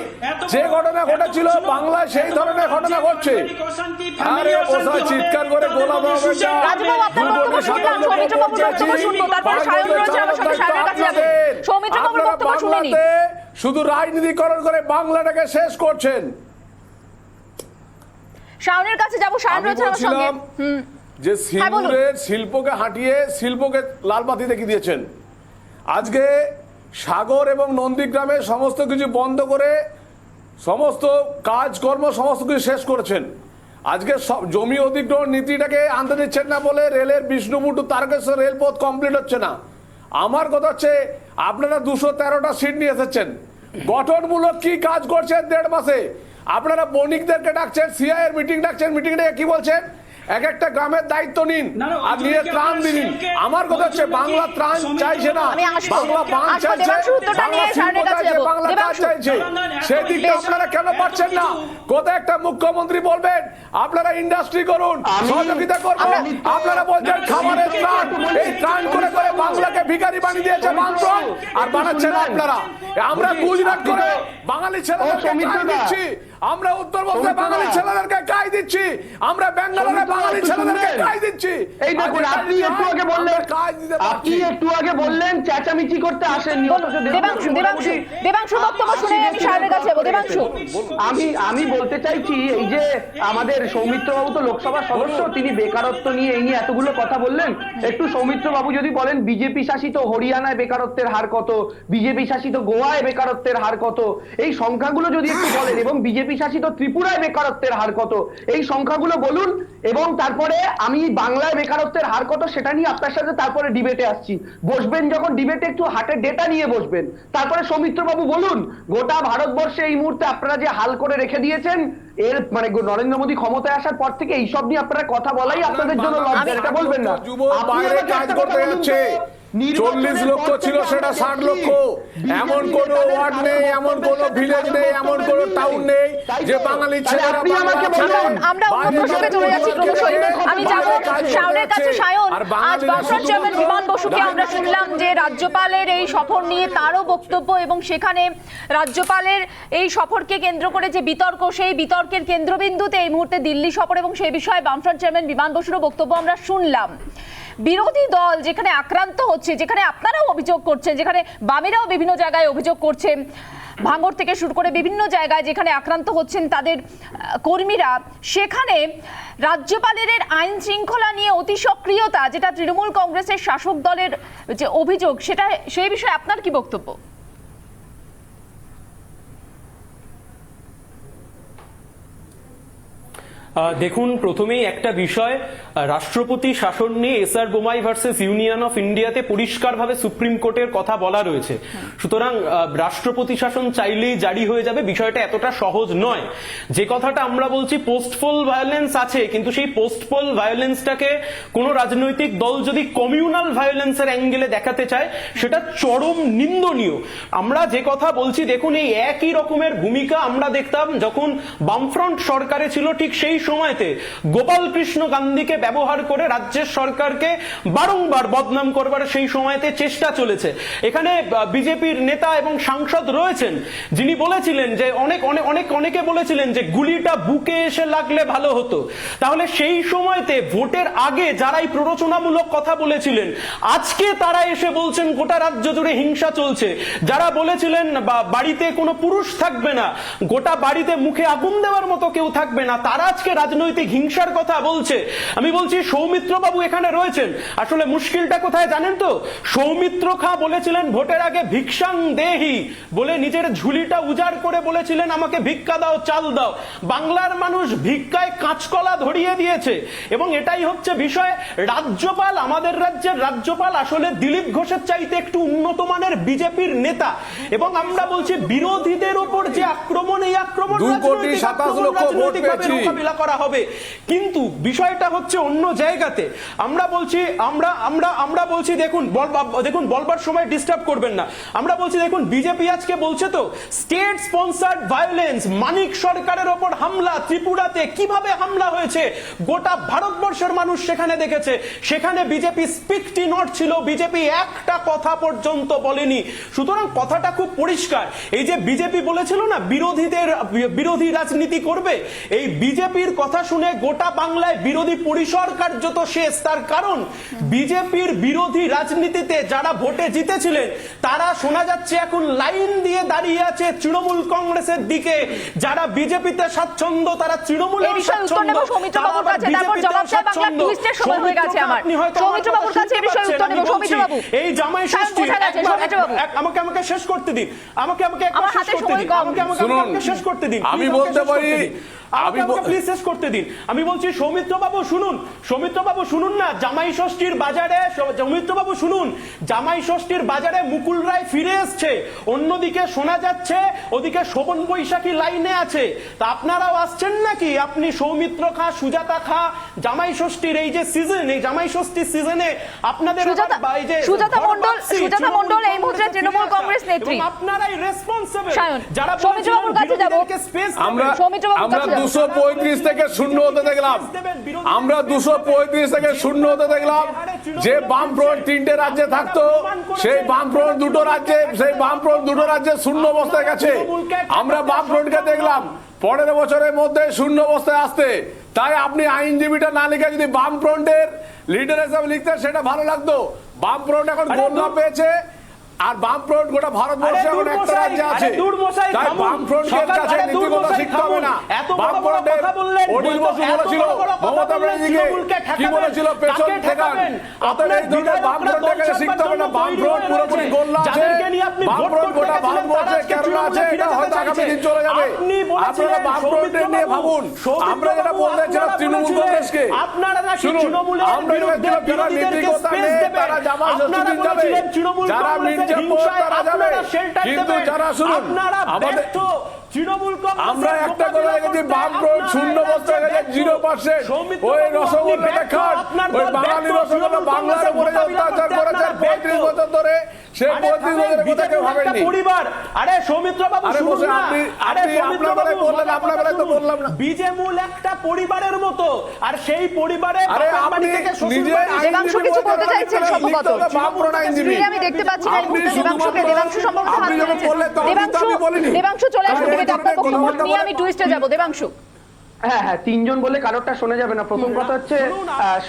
যে ঘটনা ঘটেছিল, বাংলায় সেই ধরনের ঘটনা ঘটছে। আরে বসায় চিৎকার করে গোলা শুধু রাজনীতিকরণ করে বাংলাটাকে শেষ করছেন। শাওনের কাছে যাব, শাওন রয়েছে আমার সঙ্গে। যে সিঙ্গুরের শিল্পকে হাঁটিয়ে শিল্পকে লালবাতি দেখিয়ে দিয়েছেন, আজকে সাগর এবং নন্দীগ্রামে সমস্ত কিছু বন্ধ করে সমস্ত কাজকর্ম সমস্ত কিছু শেষ করেছেন। আজকে জমি অধিগ্রহণ নীতিটাকে আনতে দিচ্ছেন না বলে রেলের বিষ্ণুপুর টু তারকেশ্বর রেলপথ কমপ্লিট হচ্ছে না। আমার কথা হচ্ছে, আপনারা 213টা সিট নিয়ে এসেছেন, গঠনমূলক কি কাজ করছেন 1.5 মাসে? আপনারা বণিকদেরকে ডাকছেন, সিআইয়ের মিটিং ডাকছেন, মিটিং ডেকে কি বলছেন? এক একটা গ্রামের দায়িত্ব নিন আর নিয়ে ত্রাণ দিন। আমার কথা হচ্ছে, বাংলা ত্রাণ চাইছে না, বাংলা বাঁধ চাইছে, বাংলা কাজ চাইছে, সেদিকে আপনারা কেন পাচ্ছেন না? কোথায় একটা মুখ্যমন্ত্রী বলবেন আপনারা ইন্ডাস্ট্রি করুন, সহযোগিতা করুন, আপনারা বলছেন খাবারের ত্রাণ, এই ত্রাণ করে করে বাংলাকে ভিখারি বানিয়ে দিয়েছে মন্ত্রণ, আর বানাচ্ছেন আপনারা। আমরা গুজরাট করে বাঙালি ছেলেদেরকে কাজ দিচ্ছি, আমরা উত্তরবঙ্গে বাঙালি ছেলেদেরকে কাজ দিচ্ছি, আমরা ব্যাঙ্গালোরে বাঙালি ছেলেদেরকে কাজ দিচ্ছি। এই দেখুন, আপনি একটু আগে বললেন চেঁচামেচি করতে আসেননি। দেবাংশু বক্তব্য শুনে আমি শাওনের কাছে যাব। দেবাংশু, আমি বলতে চাইছি, এই যে আমাদের সৌমিত্রবাবু তো লোকসভার সদস্য, তিনি বেকারত্ব নিয়ে এই নিয়ে এতগুলো কথা বললেন, একটু সৌমিত্রবাবু যদি বলেন বিজেপি শাসিত হরিয়ানায় বেকারত্বের হার কত, বিজেপি শাসিত গোয়ায় বেকারত্বের হার কত, এই সংখ্যাগুলো যদি একটু বলেন, এবং বিজেপি শাসিত ত্রিপুরায় বেকারত্বের হার কত, এই সংখ্যাগুলো বলুন, এবং তারপরে আমি বাংলায় বেকারত্বের হার কত সেটা নিয়ে আপনার সাথে তারপরে ডিবেটে আসছি। বসবেন যখন ডিবেটে, একটু হাতের ডেটা নিয়ে বসবেন। তারপরে সৌমিত্রবাবু বলুন, গোটা ভারতবর্ষে এই মুহূর্তে আপনারা যে হাল করে রেখে দিয়েছেন, এর মানে নরেন্দ্র মোদী ক্ষমতায় আসার পর থেকে এইসব নিয়ে আপনারা কথা বলাই আপনাদের জন্য লজ্জা, এটা বলবেন না। বাইরে কাজ করতে যাচ্ছে, 40 লক্ষ ছিল, সেটা 60 লক্ষ। এমন কোন ওয়ার্ড নেই, এমন কোন ভিলেজ নেই, এমন কোন টাউন নেই যে বাঙালি ছেলেরা আমরা অন্য প্রসঙ্গে চলে যাচ্ছি ক্রমশই। আমি যাব শাওনের কাছে। শাওন, আজ বামফ্রন্ট চেয়ারম্যান বিমান বসুকে আমরা শুনলাম যে রাজ্যপালের এই সফর নিয়ে তারও বক্তব্য, এবং সেখানে রাজ্যপালের এই সফরকে কেন্দ্র করে যে বিতর্ক, সেই বিতর্কের কেন্দ্রবিন্দুতে এই মুহূর্তে দিল্লি সফর, এবং সেই বিষয়ে বামফ্রন্ট চেয়ারম্যান বিমান বসুরও বক্তব্য আমরা শুনলাম। বিরোধী দল যেখানে আক্রান্ত হচ্ছে, যেখানে আপনারাও অভিযোগ করছেন, যেখানে বামেরাও বিভিন্ন জায়গায় অভিযোগ করছেন, ভাঙড় থেকে শুরু করে বিভিন্ন জায়গায় যেখানে আক্রান্ত হচ্ছেন তাদের কর্মীরা, সেখানে রাজ্যপালের আইন শৃঙ্খলা নিয়ে অতি সক্রিয়তা, যেটা তৃণমূল কংগ্রেসের শাসক দলের যে অভিযোগ, সেটা সেই বিষয়ে আপনার কি বক্তব্য? দেখুন, প্রথমেই একটা বিষয়, রাষ্ট্রপতি শাসন নিয়ে SR Bommai versus union of ইন্ডিয়াতে পরিষ্কারভাবে সুপ্রিম কোর্টের কথা বলা রয়েছে। সুতরাং রাষ্ট্রপতি শাসন চাইলেই জারি হয়ে যাবে, বিষয়টা এতটা সহজ নয়। যে কথাটা আমরা বলছি পোস্টপোল ভায়োলেন্স আছে, কিন্তু সেই পোস্টপোল ভায়োলেন্সটাকে কোনো রাজনৈতিক দল যদি কমিউনাল ভায়োলেন্সের অ্যাঙ্গেলে দেখাতে চায়, সেটা চরম নিন্দনীয়। আমরা যে কথা বলছি, দেখুন, এই একই রকমের ভূমিকা আমরা দেখতাম যখন বামফ্রন্ট সরকারে ছিল, ঠিক সেই সময়তে গোপাল কৃষ্ণ গান্ধীকে ব্যবহার করে রাজ্যের সরকারকে বারংবার বদনাম করবার সেই সময়তে চেষ্টা চলেছে। এখানে বিজেপির নেতা এবং সাংসদ রয়েছেন যিনি বলেছিলেন যে অনেকে বলেছিলেন যে গুলিটা বুকে এসে লাগলে ভালো হতো। তাহলে সেই সময়তে ভোটের আগে যারাই প্ররোচনামূলক কথা বলেছিলেন, আজকে তারা এসে বলছেন গোটা রাজ্য জুড়ে হিংসা চলছে। যারা বলেছিলেন বাড়িতে কোনো পুরুষ থাকবে না, গোটা বাড়িতে মুখে আগুন দেওয়ার মতো কেউ থাকবে না, তারা আজকে রাজনৈতিক হিংসার কথা বলছে। আমি বলছি সৌমিত্র বাবু এখানে রয়েছেন। আসলে মুশকিলটা কোথায় জানেন তো? সৌমিত্র খাঁ বলেছিলেন ভোটের আগে ভিক্ষাং দেহি বলে, নিজের ঝুলিটা উজাড় করে বলেছিলেন আমাকে ভিক্ষা দাও, চাল দাও। বাংলার মানুষ ভিক্ষায় কাঁচকলা ধরিয়ে দিয়েছে। এবং এটাই হচ্ছে বিষয়। রাজ্যপাল, আমাদের রাজ্যের রাজ্যপাল আসলে দিলীপ ঘোষের চাইতে একটু উন্নত মানের বিজেপির নেতা। এবং আমরা বলছি বিরোধীদের ওপর যে আক্রমণ, এই আক্রমণ 2,27,00,000 ভোট মোকাবিলা করা হবে। কিন্তু বিষয়টা হচ্ছে অন্য জায়গাতে। আমরা বলছি দেখুন বলবার সময় ডিস্টার্ব করবেন না। আমরা বলছি দেখুন, বিজেপি আজকে বলছে তো স্টেট স্পন্সার্ড ভায়োলেন্স, মানিক সরকারের ওপর হামলা, ত্রিপুরাতে কিভাবে হামলা হয়েছে গোটা ভারতবর্ষের মানুষ সেখানে দেখেছে। সেখানে বিজেপি স্পিকটি নট ছিল, বিজেপি একটা কথা পর্যন্ত বলেনি। সুতরাং কথাটা খুব পরিষ্কার। এই যে বিজেপি বলেছিল না বিরোধী রাজনীতি করবে, এই বিজেপির কথা শুনে গোটা বাংলায় বিরোধী পরিসর কার্যত শেষ। তার কারণ বিজেপির বিরোধী রাজনীতিতে যারা ভোটে জিতেছিলেন, তারা শোনা যাচ্ছে এখন লাইন দিয়ে দাঁড়িয়ে আছে তৃণমূল কংগ্রেসের দিকে। যারা বিজেপিতে স্বাচ্ছন্দ্য, তারা তৃণমূলের স্বাচ্ছন্দ্য। এই জামাই ষষ্ঠী, আমাকে শেষ করতে দিন, আমাকে শেষ করতে দিন। আমি বলতে পারি, প্লিজ শেষ করতে দিন। আমি বলছি সৌমিত্র বাবু শুনুন না, জামাই ষষ্ঠীর বাজারে মুকুল রায় ফিরে এসছে। অন্যদিকে শোনা যাচ্ছে ওদিকে শোভন বৈশাখী লাইনে আছে। তা আপনারাও আসছেন নাকি? আপনি সৌমিত্র খাঁ, সুজাতা খাঁ, জামাই ষষ্ঠীর এই যে সিজন, এই জামাই ষষ্ঠীর সিজনে আপনাদের সুজাতা মণ্ডল এই মুহূর্তে তৃণমূল কংগ্রেস নেত্রী, আপনারাই রেসপন্সিবল। যারা সৌমিত্র বাবুর কাছে যাব, আমরা 235 থেকে শূন্য হতে দেখলাম, আমরা 235 থেকে শূন্য হতে দেখলাম। যে বামফ্রন্ট 3টে রাজ্যে থাকতো, সেই বামফ্রন্ট দুটো রাজ্যে শূন্য অবস্থায় গেছে। আমরা বামফ্রন্টকে দেখলাম 15 বছরের মধ্যে শূন্য অবস্থায় আসতে। তাই আপনি আইনজীবীটা না লিখে যদি বামফ্রন্টের লিডার হিসেবে লিখতেন, সেটা ভালো লাগতো। বামফ্রন্ট এখন গোল্লা পেয়েছে, আর বামফ্রন্ট গোটা ভারতবর্ষে এখন একটা রাজ্যে আছে। তাই বামফ্রন্টের কাছে নীতিগত শিখতে হবে না। বামফ্রন্টের অনিল বসু বলেছিল মমতা ব্যানার্জিকে, কি বলেছিল, পেছন ঠেকান। অতএব এই ধরনের বামফ্রন্টের কাছে শিখতে হবে না। বামফ্রন্ট পুরোপুরি গোল্লা আছে, বামফ্রন্ট গোটা ভারতবর্ষে কেরলা আছে, এটা হয়তো আগামী দিন চলে যাবে। আপনারা বামফ্রন্টের নিয়ে ভাবুন। আমরা যেটা বলতে চাইছিলাম তৃণমূল কংগ্রেসকে, শুনুন, আমরা যারা নীতিগতা নেই তারা জামাই ষষ্ঠী দিন যাবে, যারা কিন্তু যারা শুনুন, আমাদের তৃণমূল কংগ্রেসের আমরা একটা কথা দেখেছি, বামফ্রন্ট 0% হয়ে গেছে, 0%। ওই রসগোল্লাটা খান, ওই বাঙালি রসগোল্লা বাংলার উপরে অত্যাচার করেছেন 35 বছর ধরে, সেই 35 বছরে কোথাও কেউ ভাবেননি। পরিবার, আরে সৌমিত্র বাবু আরে শুনুন বসে না, আপনি আপনার বেলায় বললেন, আপনার বেলায় তো বললাম না। বিজেমূল একটা পরিবারের মতো, আর সেই পরিবারে আরে বাপের আপনি বাড়ি থেকে শ্বশুর নিজে বাড়ি- দেবাংশু কিছু বলতে চাইছেন সম্ভবত। স্ক্রিনে আমি দেখতে পাচ্ছি না এই মুহূর্তে দেবাংশুকে। দেবাংশু সম্ভবত হাত তুলেছেন। দেবাংশু চলে আসুন ডিবেটে, আপনার বক্তব্য নিয়ে আমি টুইস্টে যাব। দেবাংশু। হ্যাঁ, তিনজন বলে কারোরটা শোনা যাবে না। প্রথম কথা হচ্ছে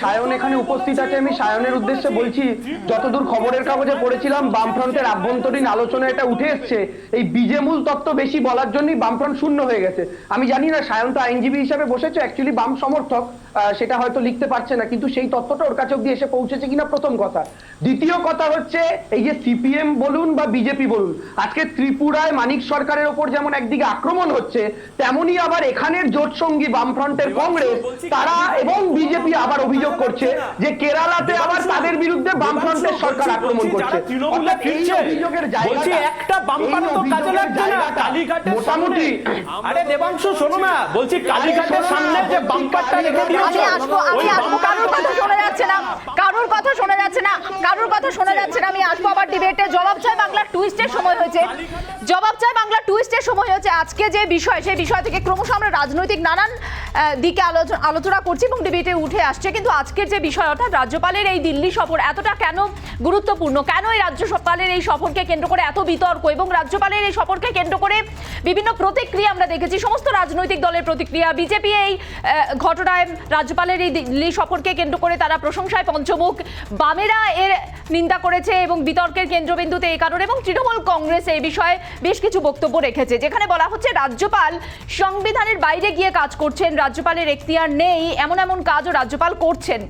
সায়ন এখানে উপস্থিত আছে, আমি সায়নের উদ্দেশ্যে বলছি, যতদূর খবরের কাগজে পড়েছিলাম বামফ্রন্টের আভ্যন্তরীণ আলোচনা এটা উঠে এসছে, এই বিজেমূল তত্ত্ব বেশি বলার জন্যই বামফ্রন্ট শূন্য হয়ে গেছে। আমি জানি না সায়ন তো আইনজীবী হিসাবে বসেছে, অ্যাকচুয়ালি বাম সমর্থক, সেটা হয়তো লিখতে পারছে না, কিন্তু সেই তত্ত্বটা ওর কাছে অব্দি এসে পৌঁছেছে কিনা প্রথম কথা। দ্বিতীয় কথা হচ্ছে এই যে সিপিএম বলুন বা বিজেপি বলুন, আজকে ত্রিপুরায় মানিক সরকারের ওপর যেমন একদিকে আক্রমণ হচ্ছে, তেমনি আবার এখানের জোট সঙ্গী বামফ্রন্টের কংগ্রেস তারা এবং বিজেপি আবার অভিযোগ করছে যে কেরালাতে আবার তাদের বিরুদ্ধে বামফ্রন্টের সরকার আক্রমণ করছে। অর্থাৎ এই অভিযোগের জায়গাটা মোটামুটি, আরে দেবাংশু শোনো না, বলছি কালীঘাটের সামনে যে বাম্পারটা রেখে দিয়েছো, আমি আসবো, কারোর কথা শোনা যাচ্ছে না, কারোর কথা শোনা যাচ্ছে না, কারোর কথা শোনা যাচ্ছে না। আমি আসবো আবার ডিবেটে। জবাব চাই বাংলার টুইস্টের সময় হয়েছে, জবাব চাই বাংলার টুইস্টের সময় হয়েছে। আজকে যে বিষয়, সেই বিষয় থেকে ক্রমশ আমরা রাজনৈতিক নানান দিকে আলোচনা করছি এবং ডিবেটে উঠে আসছে, কিন্তু আজকের যে বিষয় অর্থাৎ রাজ্যপালের এই দিল্লি সফর এতটা কেন গুরুত্বপূর্ণ, কেন এই রাজ্যপালের এই সফরকে কেন্দ্র করে এত বিতর্ক এবং রাজ্যপালের এই সফরকে কেন্দ্র করে বিভিন্ন প্রতিক্রিয়া আমরা দেখেছি, সমস্ত রাজনৈতিক দলের প্রতিক্রিয়া। বিজেপি এই ঘটনায় রাজ্যপালের এই দিল্লি সফরকে কেন্দ্র করে তারা প্রশংসায় পঞ্চমুখ, বামেরা এর নিন্দা করেছে এবং বিতর্কের কেন্দ্রবিন্দুতে এই কারণে, এবং তৃণমূল কংগ্রেস এই বিষয়ে বেশ কিছু বক্তব্য রেখেছে, যেখানে বলা হচ্ছে রাজ্যপাল সংবিধানের বাইরে গিয়ে কাজ করছেন, রাজ্যপালের এখতিয়ার নেই, এমন এমন কাজও রাজ্যপাল করছেন।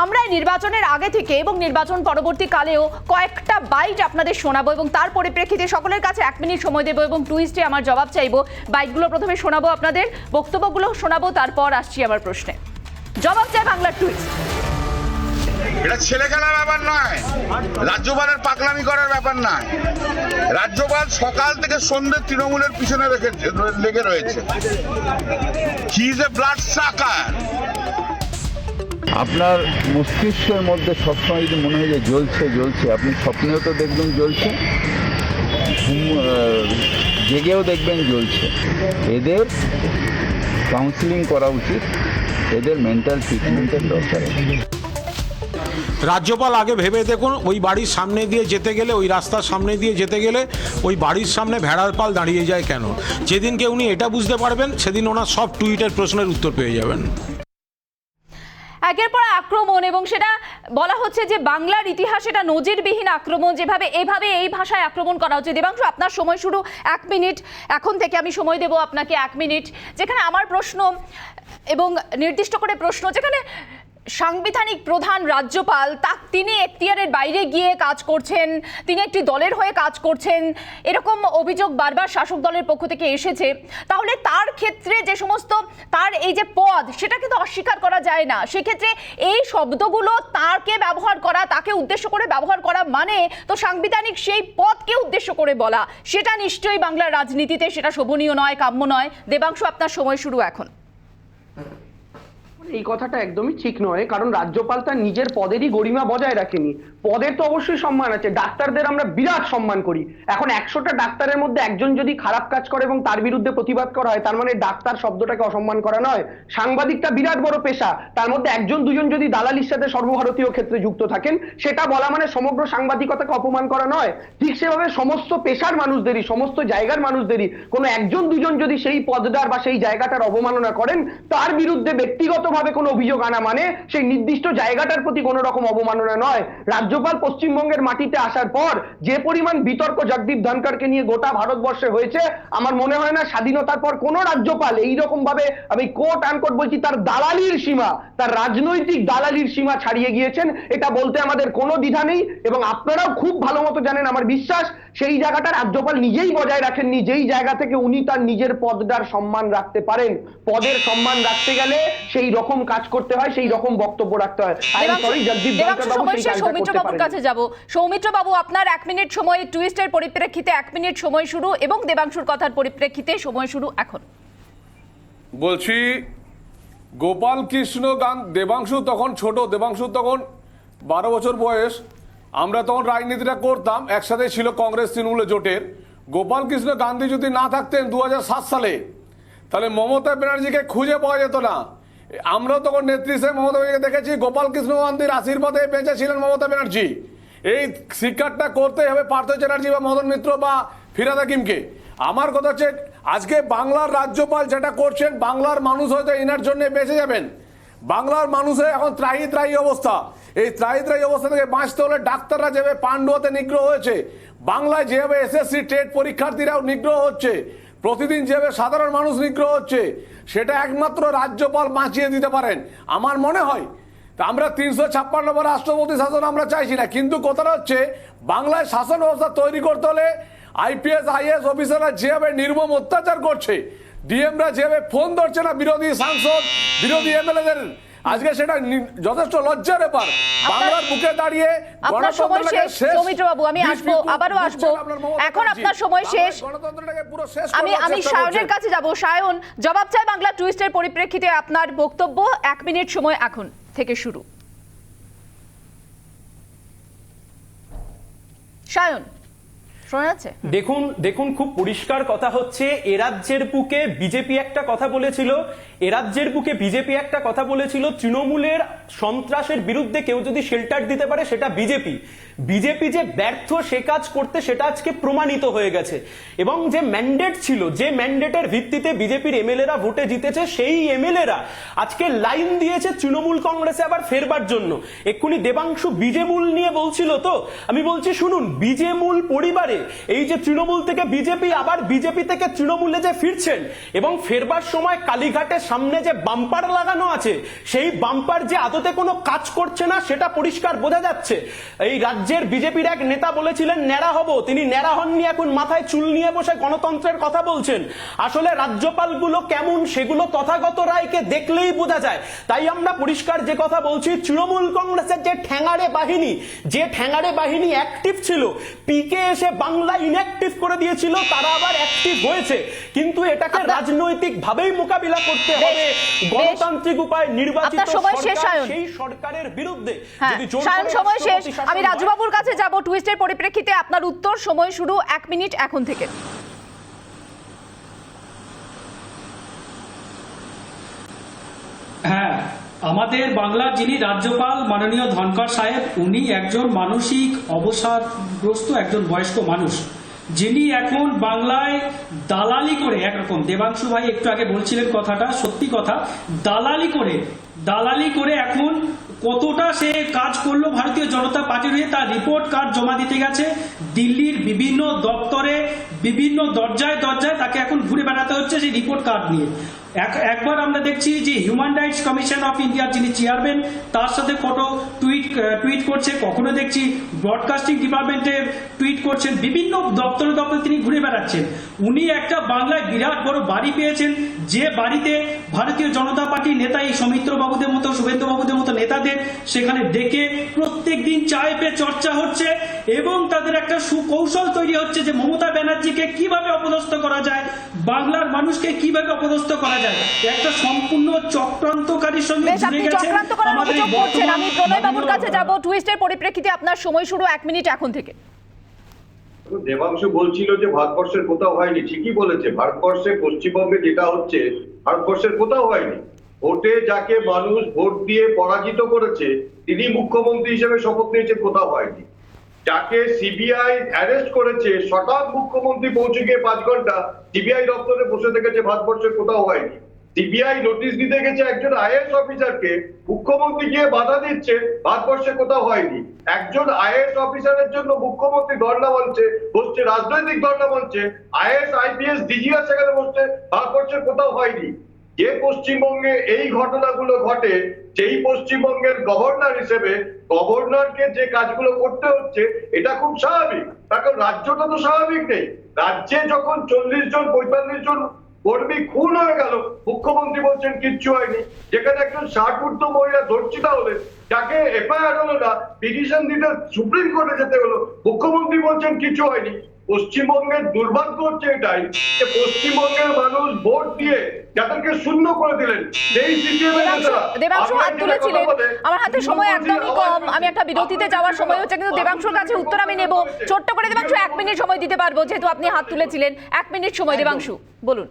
আমরা নির্বাচনের আগে থেকে এবং নির্বাচন পরবর্তীকালেও কয়েকটা বাইট আপনাদের শোনাবো এবং তার পরিপ্রেক্ষিতে সকলের কাছে 1 মিনিট সময় দেবো এবং টুইস্টে আমার জবাব চাইবো। বাইটগুলো প্রথমে শোনাবো, আপনাদের বক্তব্যগুলো শোনাবো, তারপর আসছি আমার প্রশ্নে। জবাব চাই বাংলার টুইস্ট। এটা ছেলে খেলার ব্যাপার নয়, রাজ্যপালের পাগলামি করার ব্যাপার নয়। রাজ্যপাল সকাল থেকে সন্ধ্যে তৃণমূলের পিছনে লেগে রয়েছে। হি ইজ এ ব্লাড সাকার। আপনার মস্তিষ্কের মধ্যে সবসময় যদি মনে হয় যে জ্বলছে জ্বলছে, আপনি স্বপ্নেও তো দেখবেন জ্বলছে, জেগেও দেখবেন জ্বলছে। এদের কাউন্সিলিং করা উচিত, এদের মেন্টাল ট্রিটমেন্টের দরকার। রাজ্যপাল আগে ভেবে দেখুন, ওই বাড়ির সামনে দিয়ে যেতে গেলে, ওই রাস্তার সামনে দিয়ে যেতে গেলে ওই বাড়ির সামনে ভেড়ার পাল দাঁড়িয়ে যায় কেন? যেদিনকে উনি এটা বুঝতে পারবেন, সেদিন ওনার সব টুইটের প্রশ্নের উত্তর পেয়ে যাবেন। একের পর আক্রমণ, এবং সেটা বলা হচ্ছে যে বাংলার ইতিহাসে এটা নজিরবিহীন আক্রমণ, যেভাবে এই ভাষায় আক্রমণ করা হচ্ছে। দেবাংশু, আপনার সময় শুরু 1 মিনিট, এখন থেকে আমি সময় দেব আপনাকে 1 মিনিট, যেখানে আমার প্রশ্ন এবং নির্দিষ্ট করে প্রশ্ন, যেখানে সাংবিধানিক প্রধান রাজ্যপাল তিনি এখতিয়ারের বাইরে গিয়ে কাজ করছেন, তিনি একটি দলের হয়ে কাজ করছেন, এরকম অভিযোগ বারবার শাসক দলের পক্ষ থেকে এসেছে। তাহলে তার ক্ষেত্রে যে সমস্ত তার এই যে পদ, সেটা কিন্তু অস্বীকার করা যায় না। সেক্ষেত্রে এই শব্দগুলো তাকে ব্যবহার করা, তাকে উদ্দেশ্য করে ব্যবহার করা মানে তো সাংবিধানিক সেই পদকে উদ্দেশ্য করে বলা, সেটা নিশ্চয়ই বাংলার রাজনীতিতে সেটা শোভনীয় নয়, কাম্য নয়। দেবাংশু, আপনার সময় শুরু এখন। এই কথাটা একদমই ঠিক নয়, কারণ রাজ্যপাল তার নিজের পদেরই গরিমা বজায় রাখেনি। পদের তো অবশ্যই সম্মান আছে, ডাক্তারদের আমরা বিরাট সম্মান করি। এখন 100টা ডাক্তারের মধ্যে একজন যদি খারাপ কাজ করে এবং তার বিরুদ্ধে প্রতিবাদ করা হয়, তার মানে ডাক্তার শব্দটাকে অসম্মান করা নয়। সাংবাদিকটা বিরাট বড় পেশা, তার মধ্যে একজন দুজন যদি দালালির সাথে সর্বভারতীয় ক্ষেত্রে যুক্ত থাকেন, সেটা বলা মানে সমগ্র সাংবাদিকতাকে অপমান করা নয়। ঠিক সেভাবে সমস্ত পেশার মানুষদেরই, সমস্ত জায়গার মানুষদেরই কোনো একজন দুজন যদি সেই পদটার বা সেই জায়গাটার অবমাননা করেন, তার বিরুদ্ধে ব্যক্তিগতভাবে কোনো অভিযোগ আনা মানে সেই নির্দিষ্ট জায়গাটার প্রতি কোনো রকম অবমাননা নয়। রাজ্যপাল পশ্চিমবঙ্গের মাটিতে আসার পর যে পরিমাণ বিতর্ক জগদীপ ধনখড়কে নিয়ে গোটা ভারতবর্ষে হয়েছে, আমার মনে হয় না স্বাধীনতার পর কোনো রাজ্যপাল এইরকম ভাবে, আমি কোট আনকোট বলছি, তার দালালির সীমা, তার রাজনৈতিক দালালির সীমা ছাড়িয়ে গিয়েছেন। এটা বলতে আমাদের কোনো দ্বিধা নেই এবং আপনারাও খুব ভালো মতো জানেন, আমার বিশ্বাস সেই জায়গাটা রাজ্যপাল নিজেই বজায় রাখেননি, যেই জায়গা থেকে উনি তার নিজের পদটার সম্মান রাখতে পারেন। পদের সম্মান রাখতে গেলে সেই রকম কাজ করতে হয়, সেই রকম বক্তব্য রাখতে হয়। জগদীপ ধনখড় বাবু সেই কাজটা সৌমিত্র করতে বাবুর পারেন। কাছে যাব। সৌমিত্র বাবু, আপনার 1 মিনিট সময়, টুইস্টের পরিপ্রেক্ষিতে 1 মিনিট সময় শুরু এবং দেবাংশুর কথার পরিপ্রেক্ষিতে সময় শুরু এখন। বলছি গোপাল কৃষ্ণ দেবাংশু তখন ছোট, দেবাংশু তখন 12 বছর বয়স। আমরা তখন রাজনীতিটা করতাম, একসাথে ছিল কংগ্রেস তৃণমূল জোটের। গোপাল কৃষ্ণ গান্ধী যদি না থাকতেন 2007 সালে, তাহলে মমতা ব্যানার্জিকে খুঁজে পাওয়া যেত না। আমরাও তখন নেত্রী হিসেবে মমতা ব্যানার্জিকে দেখেছি, গোপাল কৃষ্ণ গান্ধীর আশীর্বাদে বেঁচে ছিলেন মমতা ব্যানার্জি। এই স্বীকারটা করতেই হবে পার্থ চ্যাটার্জি বা মদন মিত্র বা ফিরহাদ হাকিমকে। আমার কথা হচ্ছে, আজকে বাংলার রাজ্যপাল যেটা করছেন, বাংলার মানুষ হয়তো এনার জন্য বেঁচে যাবেন। বাংলার মানুষের এখন ত্রাহি ত্রাহি অবস্থা। এই ত্রাহি ত্রাহি অবস্থা থেকে বাঁচতে হলে ডাক্তাররা যেভাবে পান্ডুয়াতে নিগ্রহ হয়েছে, বাংলায় যেভাবে এসএসসি টেট পরীক্ষার্থীরাও নিগ্রহ হচ্ছে, প্রতিদিন যেভাবে সাধারণ মানুষ নিগ্রহ হচ্ছে, সেটা একমাত্র রাজ্যপাল বাঁচিয়ে দিতে পারেন আমার মনে হয়। তা আমরা 356 নম্বর রাষ্ট্রপতি শাসন আমরা চাইছি না, কিন্তু কথাটা হচ্ছে বাংলায় শাসন ব্যবস্থা তৈরি করতে হলে আইপিএস আইএস অফিসাররা যেভাবে নির্মম অত্যাচার করছে, ডিএমরা যেভাবে ফোন ধরছে না বিরোধী সাংসদ বিরোধী এমএলএদের, আজকে সেটা যথেষ্ট লজ্জার ব্যাপার। বাংলার বুকে দাঁড়িয়ে আপনার সময় শেষ সৌমিত্র বাবু, আমি আসবো, আবারও আসবো। এখন আপনার সময় শেষ। গণতন্ত্রটাকে পুরো শেষ আমি সায়নের কাছে যাব। সায়ন, জবাব চাই বাংলা টুইস্টের পরিপ্রেক্ষিতে আপনার বক্তব্য। 1 মিনিট সময় এখন থেকে শুরু। সায়ন, শোনা যাচ্ছে? দেখুন খুব পরিষ্কার কথা হচ্ছে, এ রাজ্যের বুকে বিজেপি একটা কথা বলেছিল, তৃণমূলের সন্ত্রাসের বিরুদ্ধে কেউ যদি শেল্টার দিতে পারে সেটা বিজেপি যে ব্যর্থ সে কাজ করতে, সেটা আজকে প্রমাণিত হয়ে গেছে। এবং যে ম্যান্ডেট ছিল, যে ম্যান্ডেটের ভিত্তিতে বিজেপির এমএলএরা ভোটে জিতেছে, সেই এমএলএরা আজকে লাইন দিয়েছে তৃণমূল কংগ্রেসে আবার ফেরবার জন্য। এক্ষুনি দেবাংশু বিজেমূল নিয়ে বলছিল, তো আমি বলছি শুনুন, বিজেমূল পরিবারে এই যে তৃণমূল থেকে বিজেপি, আবার বিজেপি থেকে তৃণমূলে যে ফিরছেন, এবং ফেরবার সময় কালীঘাটের সামনে যে বাম্পার লাগানো আছে, সেই বাম্পার যে আদতে কোনো কাজ করছে না সেটা পরিষ্কার বোঝা যাচ্ছে। এই রাজ্যের বিজেপির এক নেতা বলেছিলেন ন্যাড়া হব, তিনি ন্যাড়া হননি, এখন মাথায় চুল নিয়ে বসে গণতন্ত্রের কথা বলছেন। আসলে রাজ্যপালগুলো কেমন সেগুলো তথাগত রায়কে দেখলেই বোঝা যায়। তাই আমরা পরিষ্কার যে কথা বলছি, তৃণমূল কংগ্রেসের যে ঠ্যাঙাড়ে বাহিনী অ্যাক্টিভ ছিল, পিকে এসে বাংলা ইনঅ্যাক্টিভ করে দিয়েছিল, তারা আবার অ্যাক্টিভ হয়েছে। কিন্তু এটাকে রাজনৈতিক ভাবেই মোকাবিলা করতে হবে, গণতান্ত্রিক উপায় নির্বাচিত সরকার, সেই সরকারের বিরুদ্ধে যদি জোর করে সময় শেষ। আমি রাজুবাবুর কাছে যাব। টুইস্টের পরিপ্রেক্ষিতে আপনার উত্তর, সময় শুরু 1 মিনিট এখন থেকে। হ্যাঁ, আমাদের বাংলার যিনি রাজ্যপাল মাননীয় ধনখড় সাহেব, উনি একজন মানসিক অবসাদগ্রস্ত একজন বয়স্ক মানুষ, যিনি এখন বাংলায় দালালি করে, একরকম দেবাংশু ভাই একটু আগে বলছিলেন কথাটা সত্যি কথা, দালালি করে এখন কতটা সে কাজ করলো ভারতীয় জনতা পার্টির হয়ে, তার রিপোর্ট কার্ড জমা দিতে গেছে দিল্লির বিভিন্ন দপ্তরে, বিভিন্ন দরজায় তাকে এখন ঘুরে বেড়াতে হচ্ছে সেই রিপোর্ট কার্ড নিয়ে। একবার আমরা দেখছি যে হিউম্যান রাইটস কমিশন অফ ইন্ডিয়ার যিনি চেয়ারম্যান, তার সাথে ফটো টুইট করছে, কখনো দেখছি ব্রডকাস্টিং ডিপার্টমেন্টে টুইট করছেন, বিভিন্ন দপ্তরে তিনি ঘুরে বেড়াচ্ছেন। উনি একটা বাংলায় বিরাট বড় বাড়ি পেয়েছেন, যে বাড়িতে ভারতীয় জনতা পার্টির নেতা এই সৌমিত্র বাবুদের মতো, শুভেন্দু বাবুদের মতো নেতাদের সেখানে ডেকে প্রত্যেক দিন চায় পে চর্চা হচ্ছে, এবং তাদের একটা সুকৌশল তৈরি হচ্ছে যে মমতা ব্যানার্জিকে কিভাবে অপদস্থ করা যায়, বাংলার মানুষকে কিভাবে অপদস্থ করা যায়, একটা সম্পূর্ণ চক্রান্তকারীর সঙ্গে জুড়ে গেছে আমাদের বর্তমান। আমি প্রণয় বাবুর কাছে যাব। টুইস্টের পরিপ্রেক্ষিতে আপনার সময় শুরু 1 মিনিট এখন থেকে। দেবাংশু বলছিল যে ভারতবর্ষের কোথাও হয়নি, ঠিকই বলেছে। ভারতবর্ষে পশ্চিমবঙ্গে যেটা হচ্ছে ভারতবর্ষের কোথাও হয়নি। ভোটে যাকে মানুষ ভোট দিয়ে পরাজিত করেছে তিনি মুখ্যমন্ত্রী হিসেবে শপথ নিয়েছেন, কোথাও হয়নি। যাকে সিবিআই অ্যারেস্ট করেছে, হঠাৎ মুখ্যমন্ত্রী পৌঁছে গিয়ে 5 ঘন্টা সিবিআই দপ্তরে বসে থেকেছে, ভারতবর্ষের কোথাও হয়নি। সিবিআই নোটিশ দিতে গেছে একজন আইএএস অফিসারকে, মুখ্যমন্ত্রী গিয়ে বাধা দিচ্ছে, ভারতবর্ষে কোথাও হয়নি। একজন আইএএস অফিসারের জন্য মুখ্যমন্ত্রী ধর্ণা মঞ্চে বসছে, রাজনৈতিক ধর্ণা মঞ্চে, আইএএস আইপিএস ডিজিরা সেখানে বসছে, ভারতবর্ষের কোথাও হয়নি। যে পশ্চিমবঙ্গে এই ঘটনাগুলো ঘটে, সেই পশ্চিমবঙ্গের গভর্নর হিসেবে গভর্নরকে যে কাজগুলো করতে হচ্ছে এটা খুব স্বাভাবিক, তাকে কারণ রাজ্যটা তো স্বাভাবিক নেই। রাজ্যে যখন 40 জন 45 জন কর্মী খুন হয়ে গেল, মুখ্যমন্ত্রী বলছেন কিচ্ছু হয়নি। যেখানে একজন 60 ঊর্ধ্ব মহিলা ধর্ষিতা হলেন, যাকে এফআইআর হলো না, পিটিশন দিতে সুপ্রিম কোর্টে যেতে হলো, মুখ্যমন্ত্রী বলছেন কিছু হয়নি। পশ্চিমবঙ্গের দুর্ভাগ্য হচ্ছে এটাই যে পশ্চিমবঙ্গের মানুষ ভোট দিয়ে যাদেরকে শূন্য করে দিলেন, সেই সিপিএম এর নেতারা দেবাংশু হাত তুলেছিলেন। আমার হাতে সময় একদমই কম, আমি একটা বিরতিতে যাওয়ার সময় হচ্ছে, কিন্তু দেবাংশুর কাছে উত্তর আমি নেব। ছোট্ট করে দেবাংশু 1 মিনিট সময় দিতে পারবো, যেহেতু আপনি হাত তুলেছিলেন। 1 মিনিট সময় দেবাংশু, বলুন।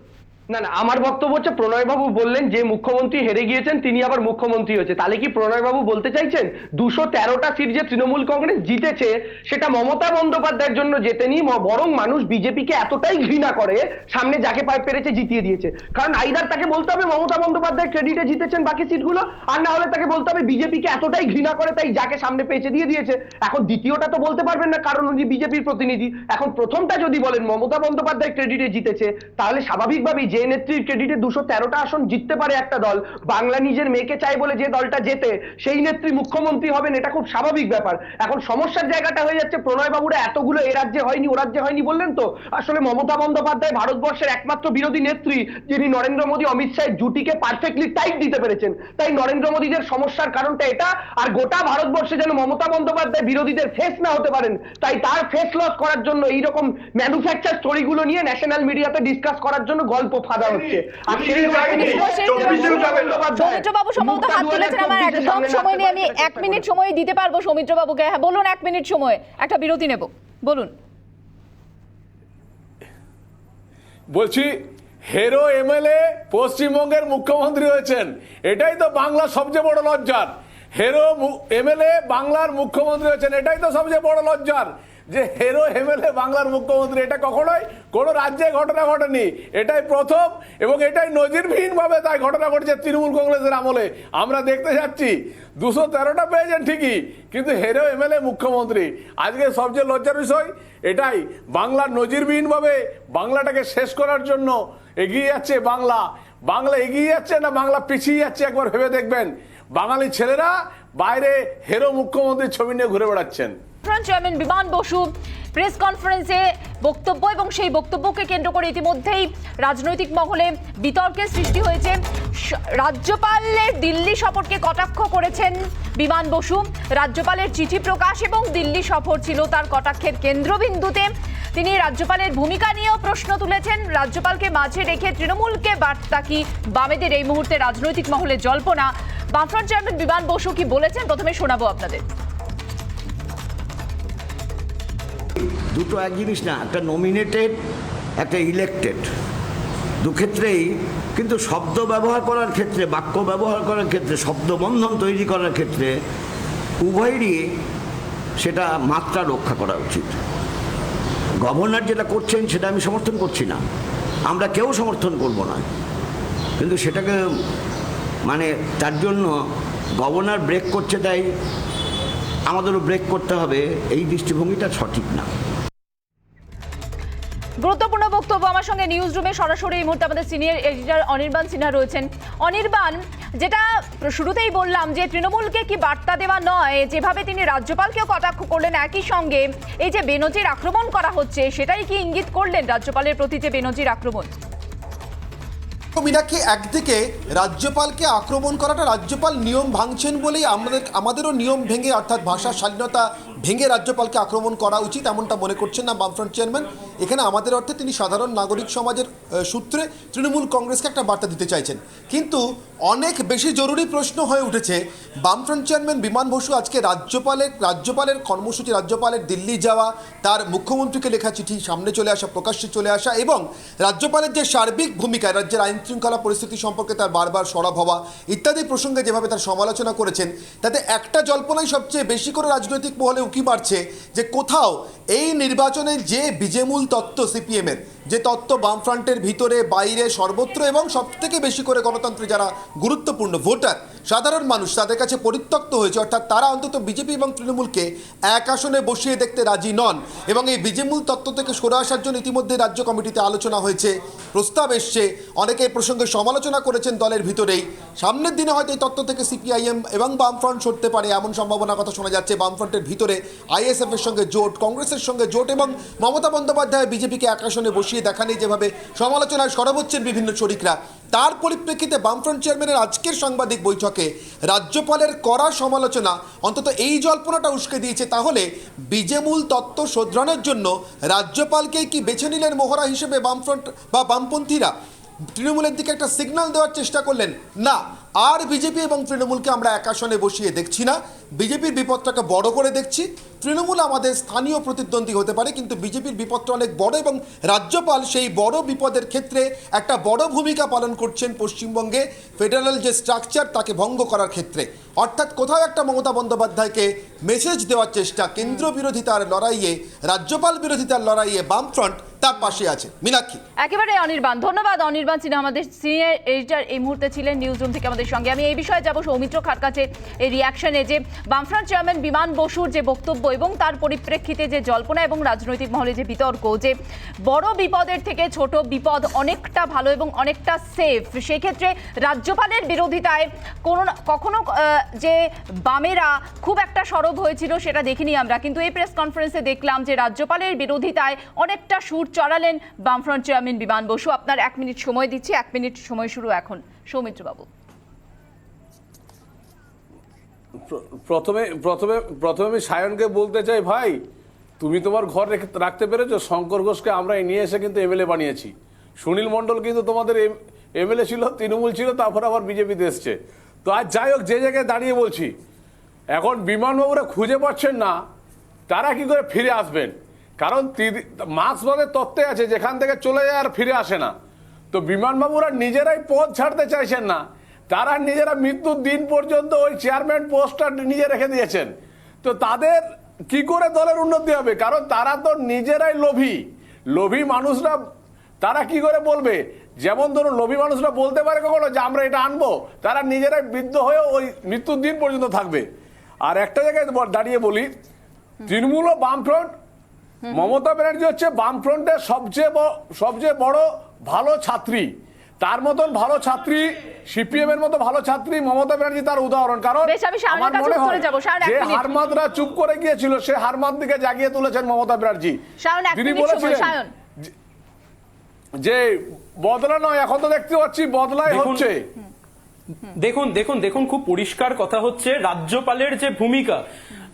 না না, আমার বক্তব্য হচ্ছে প্রণয় বাবু বললেন যে মুখ্যমন্ত্রী হেরে গিয়েছেন তিনি আবার মুখ্যমন্ত্রী হয়েছে, তাহলে কি প্রণয় বাবু বলতে চাইছেন 213টা সিট যে তৃণমূল কংগ্রেস জিতেছে সেটা মমতা বন্দ্যোপাধ্যায়ের জন্য জেতেনি, বরং মানুষ বিজেপিকে এতটাই ঘৃণা করে সামনে যাকে পায় পেরেছে জিতিয়ে দিয়েছে? কারণ আইদার তাকে বলতে হবে মমতা বন্দ্যোপাধ্যায় ক্রেডিটে জিতেছেন বাকি সিটগুলো, আর না হলে তাকে বলতে হবে বিজেপিকে এতটাই ঘৃণা করে তাই যাকে সামনে পেয়েছে দিয়ে দিয়েছে। এখন দ্বিতীয়টা তো বলতে পারবেন না, কারণ উনি বিজেপির প্রতিনিধি। এখন প্রথমটা যদি বলেন মমতা বন্দ্যোপাধ্যায় ক্রেডিটে জিতেছে, তাহলে স্বাভাবিকভাবেই যে নেত্রীর ক্রেডিটে 213টা আসন জিততে পারে একটা দল, বাংলা নিজের মেয়েকে চায় বলে যে দলটা জেতে, সেই নেত্রী মুখ্যমন্ত্রী হবেন, এটা খুব স্বাভাবিক ব্যাপার। এখন সমস্যার জায়গাটা হয়ে যাচ্ছে প্রণয় বাবুরা এতগুলো এ রাজ্যে হয়নি ও রাজ্যে হয়নি বললেন তো, আসলে মমতা বন্দ্যোপাধ্যায় ভারতবর্ষের একমাত্র বিরোধী নেত্রী যিনি নরেন্দ্র মোদী অমিত শাহের জুটিকে পারফেক্টলি টাইট দিতে পেরেছেন, তাই নরেন্দ্র মোদীদের সমস্যার কারণটা এটা। আর গোটা ভারতবর্ষে যেন মমতা বন্দ্যোপাধ্যায় বিরোধীদের ফেস না হতে পারেন, তাই তার ফেস লস করার জন্য এইরকম ম্যানুফ্যাকচার স্টোরিগুলো নিয়ে ন্যাশনাল মিডিয়াতে ডিসকাস করার জন্য গল্প ফাঁদা হচ্ছে। আর সেই সৌমিত্র বাবু সম্ভবত হাত তুলেছেন, আমার একদম সময় নিয়ে আমি 1 মিনিট সময় দিতে পারবো সৌমিত্র বাবুকে। হ্যাঁ বলুন, 1 মিনিট সময়, একটা বিরতি নেব, বলুন। বলছি হেরো এমএলএ পশ্চিমবঙ্গের মুখ্যমন্ত্রী হয়েছেন, এটাই তো বাংলার সবচেয়ে বড় লজ্জার। হেরো এমএলএ বাংলার মুখ্যমন্ত্রী হয়েছেন, এটাই তো সবচেয়ে বড় লজ্জার যে হেরো এমএলএ বাংলার মুখ্যমন্ত্রী। এটা কখনোই কোনো রাজ্যে ঘটনা ঘটেনি, এটাই প্রথম এবং এটাই নজিরবিহীন ভাবে তাই ঘটনা ঘটেছে তৃণমূল কংগ্রেসের আমলে। আমরা দেখতে যাচ্ছি 213টা পেয়েছেন ঠিকই, কিন্তু হেরো এমএলএ মুখ্যমন্ত্রী। আজকে সবচেয়ে লজ্জার বিষয় এটাই, বাংলার নজিরবিহীন ভাবে বাংলাটাকে শেষ করার জন্য এগিয়ে যাচ্ছে বাংলা। বাংলা এগিয়ে যাচ্ছে না বাংলা পিছিয়ে যাচ্ছে একবার ভেবে দেখবেন। বাঙালি ছেলেরা বাইরে হেরো মুখ্যমন্ত্রীর ছবি নিয়ে ঘুরে বেড়াচ্ছেন। চেয়ারম্যান বিমান বসু প্রেস কনফারেন্সে বক্তব্য, এবং সেই বক্তব্যকে কেন্দ্র করে ইতিমধ্যেই রাজনৈতিক মহলে বিতর্কের সৃষ্টি হয়েছে। রাজ্যপালের দিল্লি সফরকে কটাক্ষ করেছেন বিমান বসু। রাজ্যপালের চিঠি প্রকাশ এবং দিল্লি সফর ছিল তার কটাক্ষের কেন্দ্রবিন্দুতে। তিনি রাজ্যপালের ভূমিকা নিয়েও প্রশ্ন তুলেছেন। রাজ্যপালকে মাঝে রেখে তৃণমূলকে বার্তা কি বামেদের এই মুহূর্তে রাজনৈতিক মহলে জল্পনা। বামফ্রন্ট চেয়ারম্যান বিমান বসু কি বলেছেন প্রথমে শোনাবো আপনাদের। দুটো এক জিনিস না, একটা নমিনেটেড একটা ইলেক্টেড, দুক্ষেত্রেই কিন্তু শব্দ ব্যবহার করার ক্ষেত্রে, বাক্য ব্যবহার করার ক্ষেত্রে, শব্দবন্ধন তৈরি করার ক্ষেত্রে উভয়েরই সেটা মাত্রা রক্ষা করা উচিত। গভর্নর যেটা করছেন সেটা আমি সমর্থন করছি না, আমরা কেউ সমর্থন করব না, কিন্তু সেটাকে মানে তার জন্য গভর্নর ব্রেক করছে তাই আমাদেরও ব্রেক করতে হবে, এই দৃষ্টিভঙ্গিটা সঠিক না। গুরুত্বপূর্ণ বক্তব্য। আমার সঙ্গে নিউজ রুমে সরাসরি এই মুহূর্তে আমাদের সিনিয়র এডিটর অনির্বাণ সিনহা রয়েছেন। অনির্বাণ, যেটা শুরুতেই বললাম যে তৃণমূলকে কি বার্তা দেওয়া নয়, যেভাবে তিনি রাজ্যপালকেও কটাক্ষ করলেন, একই সঙ্গে এই যে বেনজির আক্রমণ করা হচ্ছে সেটাই কি ইঙ্গিত করলেন রাজ্যপালের প্রতি যে বেনজির আক্রমণ? মীনাক্ষী, একদিকে রাজ্যপালকে আক্রমণ করাটা রাজ্যপাল নিয়ম ভাঙছেন বলেই আমাদেরও নিয়ম ভেঙে অর্থাৎ ভাষার স্বাধীনতা ভেঙে রাজ্যপালকে আক্রমণ করা উচিত এমনটা মনে করছেন না বামফ্রন্ট চেয়ারম্যান। এখানে আমাদের অর্থে তিনি সাধারণ নাগরিক সমাজের সূত্রে তৃণমূল কংগ্রেসকে একটা বার্তা দিতে চাইছেন। কিন্তু অনেক বেশি জরুরি প্রশ্ন হয়ে উঠেছে, বামফ্রন্ট চেয়ারম্যান বিমান বসু আজকে রাজ্যপালের কর্মসূচি, রাজ্যপালের দিল্লি যাওয়া, তার মুখ্যমন্ত্রীকে লেখা চিঠি সামনে চলে আসা, প্রকাশ্যে চলে আসা, এবং রাজ্যপালের যে সার্বিক ভূমিকা, রাজ্যের আইন শৃঙ্খলা পরিস্থিতি সম্পর্কে তার বারবার সরব হওয়া ইত্যাদি প্রসঙ্গে যেভাবে তার সমালোচনা করেছেন, তাতে একটা জল্পনাই সবচেয়ে বেশি করে রাজনৈতিক মহলে উকি মারছে যে কোথাও এই নির্বাচনে যে বিজেমূল তত্ত্ব সিপিএমের, যে তত্ত্ব বামফ্রন্টের ভিতরে বাইরে সর্বত্র এবং সবথেকে বেশি করে গণতন্ত্রে যারা গুরুত্বপূর্ণ ভোটার সাধারণ মানুষ তাদের কাছে পরিত্যক্ত হয়েছে, অর্থাৎ তারা অন্তত বিজেপি এবং তৃণমূলকে এক আসনে বসিয়ে দেখতে রাজি নন। এবং এই বিজেমূল তত্ত্ব থেকে সরে আসার জন্য ইতিমধ্যে রাজ্য কমিটিতে আলোচনা হয়েছে, প্রস্তাব এসছে, অনেকে এই প্রসঙ্গে সমালোচনা করেছেন দলের ভিতরেই। সামনের দিনে হয়তো এই তত্ত্ব থেকে সিপিআইএম এবং বামফ্রন্ট সরতে পারে এমন সম্ভাবনার কথা শোনা যাচ্ছে। বামফ্রন্টের ভিতরে আইএসএফ এর সঙ্গে জোট, কংগ্রেসের সঙ্গে জোট এবং মমতা বন্দ্যোপাধ্যায় বিজেপিকে এক আসনে বসিয়ে দেখা নেই যেভাবে সমালোচনায় সরব হচ্ছেন বিভিন্ন শরিকরা, তার পরিপ্রেক্ষিতে বামফ্রন্ট চেয়ারম্যানের আজকের সাংবাদিক বৈঠকে রাজ্যপালের কড়া সমালোচনা অন্তত এই জল্পনাটা উস্কে দিয়েছে, তাহলে বিজেমূল তত্ত্ব শোধরানোর জন্য রাজ্যপালকেই কি বেছে নিলেন মোহরা হিসেবে বামফ্রন্ট বা বামপন্থীরা? তৃণমূলের দিকে একটা সিগন্যাল দেওয়ার চেষ্টা করলেন, না আর বিজেপি এবং তৃণমূলকে আমরা এক আসনে বসিয়ে দেখছি না, বিজেপির বিপদটাকে বড় করে দেখছি। তৃণমূল আমাদের স্থানীয় প্রতিদ্বন্দ্বী হতে পারে, কিন্তু বিজেপির বিপদটা অনেক বড় এবং রাজ্যপাল সেই বড় বিপদের ক্ষেত্রে একটা বড় ভূমিকা পালন করছেন পশ্চিমবঙ্গে ফেডারেল যে স্ট্রাকচার তাকে ভঙ্গ করার ক্ষেত্রে। অর্থাৎ কোথাও একটা মমতা বন্দ্যোপাধ্যায়কে মেসেজ দেওয়ার চেষ্টা, কেন্দ্র বিরোধিতার লড়াইয়ে, রাজ্যপাল বিরোধিতার লড়াইয়ে বামফ্রন্ট তার পাশে আছে। মীনাক্ষী। একেবারে অনির্বাণ, ধন্যবাদ অনির্বাণ সিনহা, আমাদের সিনিয়র এডিটর এই মুহূর্তে ছিলেন নিউজ রুম থেকে আমাদের সঙ্গে। আমি এই বিষয়ে যাব সৌমিত্র খার কাছে, এই রিয়াকশনে যে বামফ্রন্ট চেয়ারম্যান বিমান বসুর যে বক্তব্য এবং তার পরিপ্রেক্ষিতে যে জল্পনা এবং রাজনৈতিক মহলে যে বিতর্ক, যে বড় বিপদের থেকে ছোট বিপদ অনেকটা ভালো এবং অনেকটা সেফ, সেক্ষেত্রে রাজ্যপালের বিরোধিতায় কখনো যে বামেরা খুব একটা সরব হয়েছিল সেটা দেখিনি আমরা, কিন্তু এই প্রেস কনফারেন্সে দেখলাম যে রাজ্যপালের বিরোধিতায় অনেকটা সুর চড়ালেন বামফ্রন্ট চেয়ারম্যান বিমান বসু। আপনার 1 মিনিট সময় দিচ্ছি, 1 মিনিট সময় শুরু এখন, সৌমিত্র বাবু। প্রথমে আমি সায়নকে বলতে চাই, ভাই তুমি তোমার ঘর রাখতে পেরেছো? শঙ্কর ঘোষকে আমরা নিয়ে এসে কিন্তু এমএলএ বানিয়েছি, সুনীল মণ্ডল কিন্তু তোমাদের এমএলএ ছিল, তৃণমূল ছিল, তারপর আবার বিজেপিতে এসছে। তো আজ যাই হোক, যে জায়গায় দাঁড়িয়ে বলছি, এখন বিমানবাবুরা খুঁজে পাচ্ছেন না তারা কি করে ফিরে আসবেন, কারণ মার্ক্সবাদের তত্ত্বে আছে যেখান থেকে চলে যায় আর ফিরে আসে না। তো বিমানবাবুরা নিজেরাই পদ ছাড়তে চাইছেন না, তারা নিজেরা মৃত্যুর দিন পর্যন্ত ওই চেয়ারম্যান পোস্টটা নিজে রেখে দিয়েছেন। তো তাদের কি করে দলের উন্নতি হবে, কারণ তারা তো নিজেরাই লোভী মানুষরা, তারা কি করে বলবে? যেমন ধরুন লোভী মানুষরা বলতে পারে কখনো যে আমরা এটা আনবো, তারা নিজেরাই বিদ্ধ হয়ে ওই মৃত্যুর দিন পর্যন্ত থাকবে। আর একটা জায়গায় দাঁড়িয়ে বলি, তৃণমূল ও বামফ্রন্ট, মমতা ব্যানার্জি হচ্ছে বামফ্রন্টের সবচেয়ে বড় ভালো ছাত্রী, তার মতন ভালো ছাত্রী, সিপিএম এর মতো ভালো ছাত্রী মমতা ব্যানার্জি তার উদাহরণ। কারণ আমার মনে হয় যে হারমাদরা চুপ করে গিয়েছিল, সে হারমাদ দিকে জাগিয়ে তুলেছেন মমতা ব্যানার্জি। তিনি বলেছিলেন যে বদলা নয়, এখন তো দেখতে পাচ্ছি বদলাই হচ্ছে। দেখুন খুব পরিষ্কার কথা হচ্ছে রাজ্যপালের যে ভূমিকা,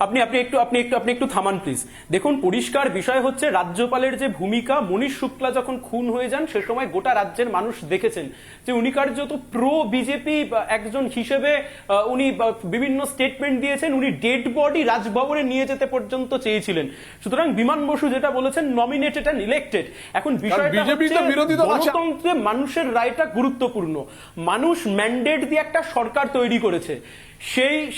আপনি একটু থামান প্লিজ। দেখুন পরিষ্কার বিষয় হচ্ছে রাজ্যপালের যে ভূমিকা, মনীষ শুক্লা যখন খুন হয়ে যান সে সময় গোটা রাজ্যের মানুষ দেখেছেন যে উনি কার্যত প্রো বিজেপি একজন হিসেবে উনি বিভিন্ন স্টেটমেন্ট দিয়েছেন, উনি ডেড বডি রাজভবনে নিয়ে যেতে পর্যন্ত চেয়েছিলেন। সুতরাং বিমান বসু যেটা বলেছেন নমিনেটেড এন্ড ইলেক্টেড, এখন বিষয়টা গণতন্ত্রে মানুষের রায়টা গুরুত্বপূর্ণ। মানুষ ম্যান্ডেট দিয়ে একটা সরকার তৈরি করেছে,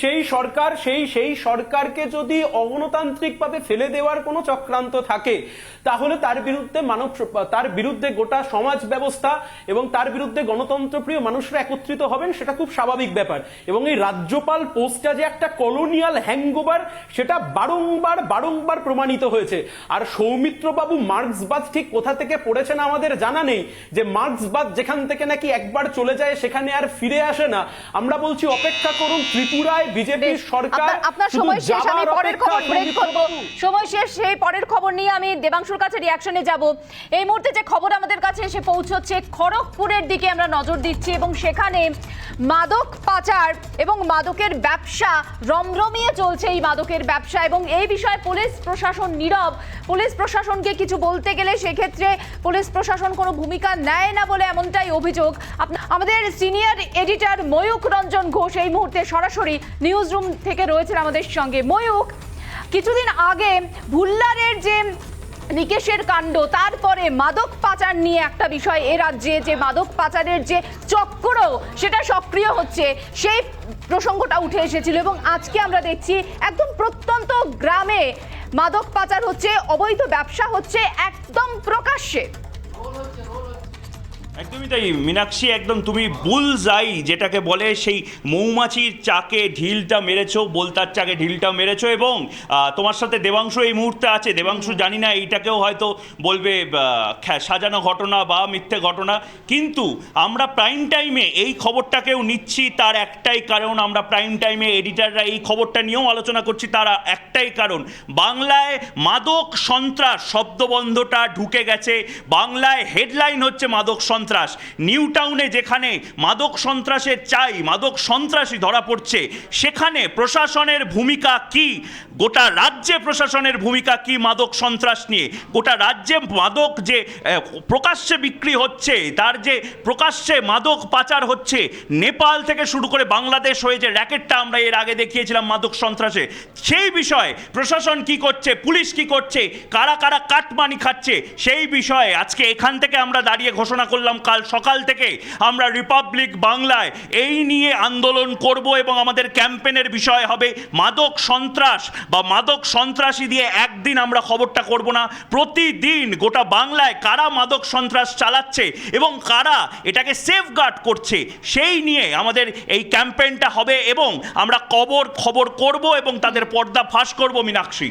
সেই সরকারকে যদি অগণতান্ত্রিকভাবে ফেলে দেওয়ার কোনো চক্রান্ত থাকে তাহলে তার বিরুদ্ধে গোটা সমাজ ব্যবস্থা এবং তার বিরুদ্ধে গণতন্ত্রপ্রিয় মানুষরা একত্রিত হবেন, সেটা খুব স্বাভাবিক ব্যাপার। এবং এই রাজ্যপাল পোস্টটা যে একটা কলোনিয়াল হ্যাংওভার সেটা বারংবার প্রমাণিত হয়েছে। আর সৌমিত্র বাবু মার্ক্সবাদ ঠিক কোথা থেকে পড়েছেন আমাদের জানা নেই, যে মার্ক্সবাদ যেখান থেকে নাকি একবার চলে যায় সেখানে আর ফিরে আসে না। আমরা বলছি অপেক্ষা করুন, ত্রিপুরায় বিজেপির সরকার। আপনার সময় শেষ, আমি পরের খবর ব্রেক করব, সময় শেষ, সেই পরের খবর নিয়ে আমি দেবাংশুর কাছে রিয়াকশনে যাব। এই মুহূর্তে যে খবর আমাদের কাছে এসে পৌঁছচ্ছে, খড়গপুরের দিকে আমরা নজর দিচ্ছি এবং সেখানে মাদক পাচার এবং মাদকের ব্যবসা রমরমিয়ে চলছে, এই মাদকের ব্যবসা, এবং এই বিষয়ে পুলিশ প্রশাসন নীরব। পুলিশ প্রশাসনকে কিছু বলতে গেলে সেক্ষেত্রে পুলিশ প্রশাসন কোনো ভূমিকা নেয় না বলে এমনটাই অভিযোগ। আমাদের সিনিয়র এডিটর ময়ূক রঞ্জন ঘোষ এই মুহূর্তে সরাসরি নিউজ রুম থেকে রয়েছেন আমাদের সঙ্গে। ময়ূক, কিছুদিন আগে ভুল্লারের যে নিকেশের কাণ্ড, তারপরে মাদক পাচার নিয়ে একটা বিষয়, এ রাজ্যে যে মাদক পাচারের যে চক্র সেটা সক্রিয় হচ্ছে, সেই প্রসঙ্গটা উঠে এসেছিল এবং আজকে আমরা দেখছি একদম প্রত্যন্ত গ্রামে মাদক পাচার হচ্ছে, অবৈধ ব্যবসা হচ্ছে একদম প্রকাশ্যে। একদমই তাই মীনাক্ষী, একদম তুমি বুলজাই যেটাকে বলে সেই মৌমাছির চাকে ঢিলটা মেরেছো, বোলতার চাকে ঢিলটা মেরেছো। এবং তোমার সাথে দেবাংশু এই মুহূর্তে আছে। দেবাংশু জানি না এইটাকেও হয়তো বলবে সাজানো ঘটনা বা মিথ্যে ঘটনা, কিন্তু আমরা প্রাইম টাইমে এই খবরটাকেও নিচ্ছি তার একটাই কারণ, আমরা প্রাইম টাইমে এডিটাররা এই খবরটা নিয়েও আলোচনা করছি তার একটাই কারণ, বাংলায় মাদক সন্ত্রাস শব্দবন্ধটা ঢুকে গেছে। বাংলায় হেডলাইন হচ্ছে মাদক সন্ত্রাস। নিউ টাউনে যেখানে মাদক সন্ত্রাসের মাদক সন্ত্রাসী ধরা পড়ছে, সেখানে প্রশাসনের ভূমিকা কি, গোটা রাজ্যে প্রশাসনের ভূমিকা কি মাদক সন্ত্রাস নিয়ে, গোটা রাজ্যে মাদক যে প্রকাশ্যে বিক্রি হচ্ছে, তার যে প্রকাশ্যে মাদক পাচার হচ্ছে, নেপাল থেকে শুরু করে বাংলাদেশ হয়ে যে র্যাকেটটা আমরা এর আগে দেখিয়েছিলাম মাদক সন্ত্রাসে, সেই বিষয়ে প্রশাসন কি করছে, পুলিশ কি করছে, কারা কারা কাটমানি খাচ্ছে, সেই বিষয়ে আজকে এখান থেকে আমরা দাঁড়িয়ে ঘোষণা করলাম কাল সকাল থেকে আমরা রিপাবলিক বাংলায় এই নিয়ে আন্দোলন করব এবং আমাদের ক্যাম্পেনের বিষয় হবে মাদক সন্ত্রাস বা মাদক সন্ত্রাসী দিয়ে একদিন আমরা খবরটা করব না, প্রতিদিন গোটা বাংলায় কারা মাদক সন্ত্রাস চালাচ্ছে এবং কারা এটাকে সেফগার্ড করছে সেই নিয়ে আমাদের এই ক্যাম্পেইনটা হবে এবং আমরা খবর করব এবং তাদের পর্দা ফাঁস করব। মীনাক্ষী,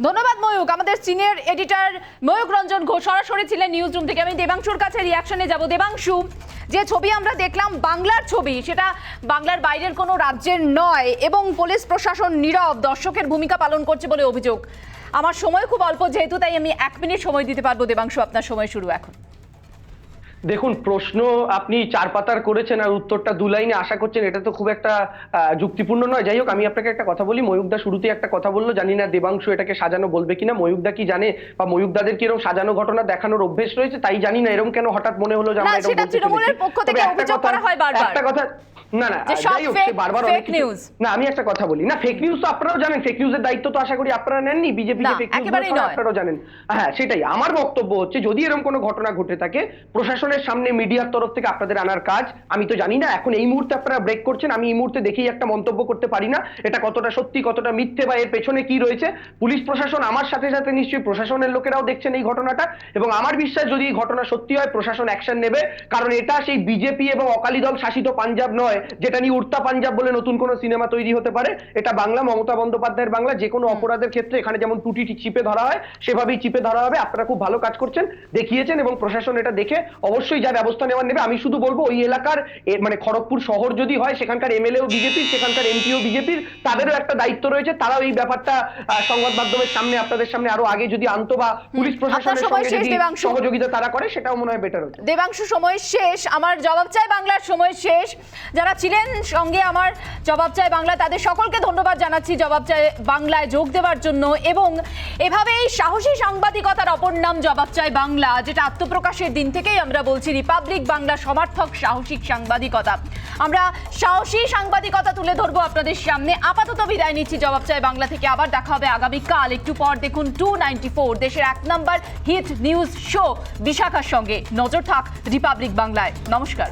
ধন্যবাদ ময়ূক। আমাদের সিনিয়র এডিটর ময়ূক রঞ্জন ঘোষ সরাসরি ছিলেন নিউজ রুম থেকে। আমি দেবাংশুর কাছে রিয়াকশনে যাব। দেবাংশু, যে ছবি আমরা দেখলাম বাংলার ছবি, সেটা বাংলার বাইরের কোনো রাজ্যের নয় এবং পুলিশ প্রশাসন নীরব, দর্শকের ভূমিকা পালন করছে বলে অভিযোগ। আমার সময় খুব অল্প যেহেতু, তাই আমি 1 মিনিট সময় দিতে পারবো। দেবাংশু, আপনার সময় শুরু এখন। দেখুন, প্রশ্ন আপনি 4 পাতার করেছেন আর উত্তরটা 2 লাইনে আশা করছেন, এটা তো খুব একটা যুক্তিপূর্ণ নয়। যাই হোক, আমি আপনাকে একটা কথা বলি। ময়ূকদা শুরুতে একটা কথা বললো, জানি না দেবাংশু এটাকে সাজানো বলবে কিনা। ময়ূকদা কি জানে বা ময়ূকদাদের কি এরকম সাজানো ঘটনা দেখানোর অভ্যেস রয়েছে? তাই জানি না এরকম কেন হঠাৎ মনে হলো যে আমরা এরকম বলতে তৃণমূলের পক্ষ থেকে অভিযোগ করা হয় বারবার। একটা কথা না, যাই হোক, বারবার অনেক নিউজ না, আমি একটা কথা বলি না, ফেক নিউজ তো আপনারাও জানেন, ফেক নিউজের দায়িত্ব তো আশা করি আপনারা নেননি। বিজেপি যে ফেক নিউজ আপনারাও জানেন। হ্যাঁ, সেটাই আমার বক্তব্য হচ্ছে, যদি এরকম কোনো ঘটনা ঘটে থাকে, প্রশাসনের সামনে মিডিয়ার তরফ থেকে আপনাদের আনার কাজ। আমি তো জানি না এখন এই মুহূর্তে আপনারা ব্রেক করছেন, আমি এই মুহূর্তে দেখেই একটা মন্তব্য করতে পারি না এটা কতটা সত্যি কতটা মিথ্যে বা এর পেছনে কি রয়েছে। পুলিশ প্রশাসন আমার সাথে সাথে নিশ্চয়ই প্রশাসনের লোকেরাও দেখছেন এই ঘটনাটা, এবং আমার বিশ্বাস যদি এই ঘটনা সত্যি হয় প্রশাসন অ্যাকশন নেবে, কারণ এটা সেই বিজেপি এবং অকালি দল শাসিত পাঞ্জাব নয় যেটা নিয়ে উড়তা পাঞ্জাব বলে নতুন কোনো সিনেমা তৈরি হতে পারে। এটা বাংলা, মমতা বন্দ্যোপাধ্যায়ের বাংলা। যে কোনো অপরাধের ক্ষেত্রে এখানে যেমন টুটি চিপে ধরা হয় সেভাবেই চিপে ধরা হবে। আপনারা খুব ভালো কাজ করছেন, দেখিয়েছেন, এবং প্রশাসন এটা দেখে অবশ্যই যা ব্যবস্থা নেওয়ার নেবে। আমি শুধু বলবো, ওই এলাকার মানে খড়গপুর শহর যদি হয়, সেখানকার এমএলএও বিজেপির, সেখানকার এমপিও বিজেপির, তাদেরও একটা দায়িত্ব রয়েছে। তারাও এই ব্যাপারটা সংবাদ মাধ্যমের সামনে আপনাদের সামনে আরো আগে যদি আনতো বা পুলিশ প্রশাসনের সঙ্গে যদি সহযোগিতা তারা করে, সেটাও মনে হয় বেটার হতো। দেবাংশু, সময় শেষ। আমার জবাব চাই বাংলার সময় শেষ। যারা ছিলেন সঙ্গে আমার জবাব চাই বাংলা, তাদের সকলকে ধন্যবাদ জানাচ্ছি জবাব চাই বাংলায় যোগ দেওয়ার জন্য। এবং এভাবে এই সাহসী সাংবাদিকতার অপর নাম জবাব চাই বাংলা, যেটা আত্মপ্রকাশের দিন থেকেই আমরা বলছি রিপাবলিক বাংলা সমর্থক সাহসিক সাংবাদিকতা। আমরা সাহসী সাংবাদিকতা তুলে ধরবো আপনাদের সামনে। আপাতত বিদায় নিচ্ছি জবাব চাই বাংলা থেকে। আবার দেখা হবে আগামীকাল একটু পর। দেখুন 294, দেশের 1 নম্বর হিট নিউজ শো বিশাখার সঙ্গে। নজর থাক রিপাবলিক বাংলায়। নমস্কার।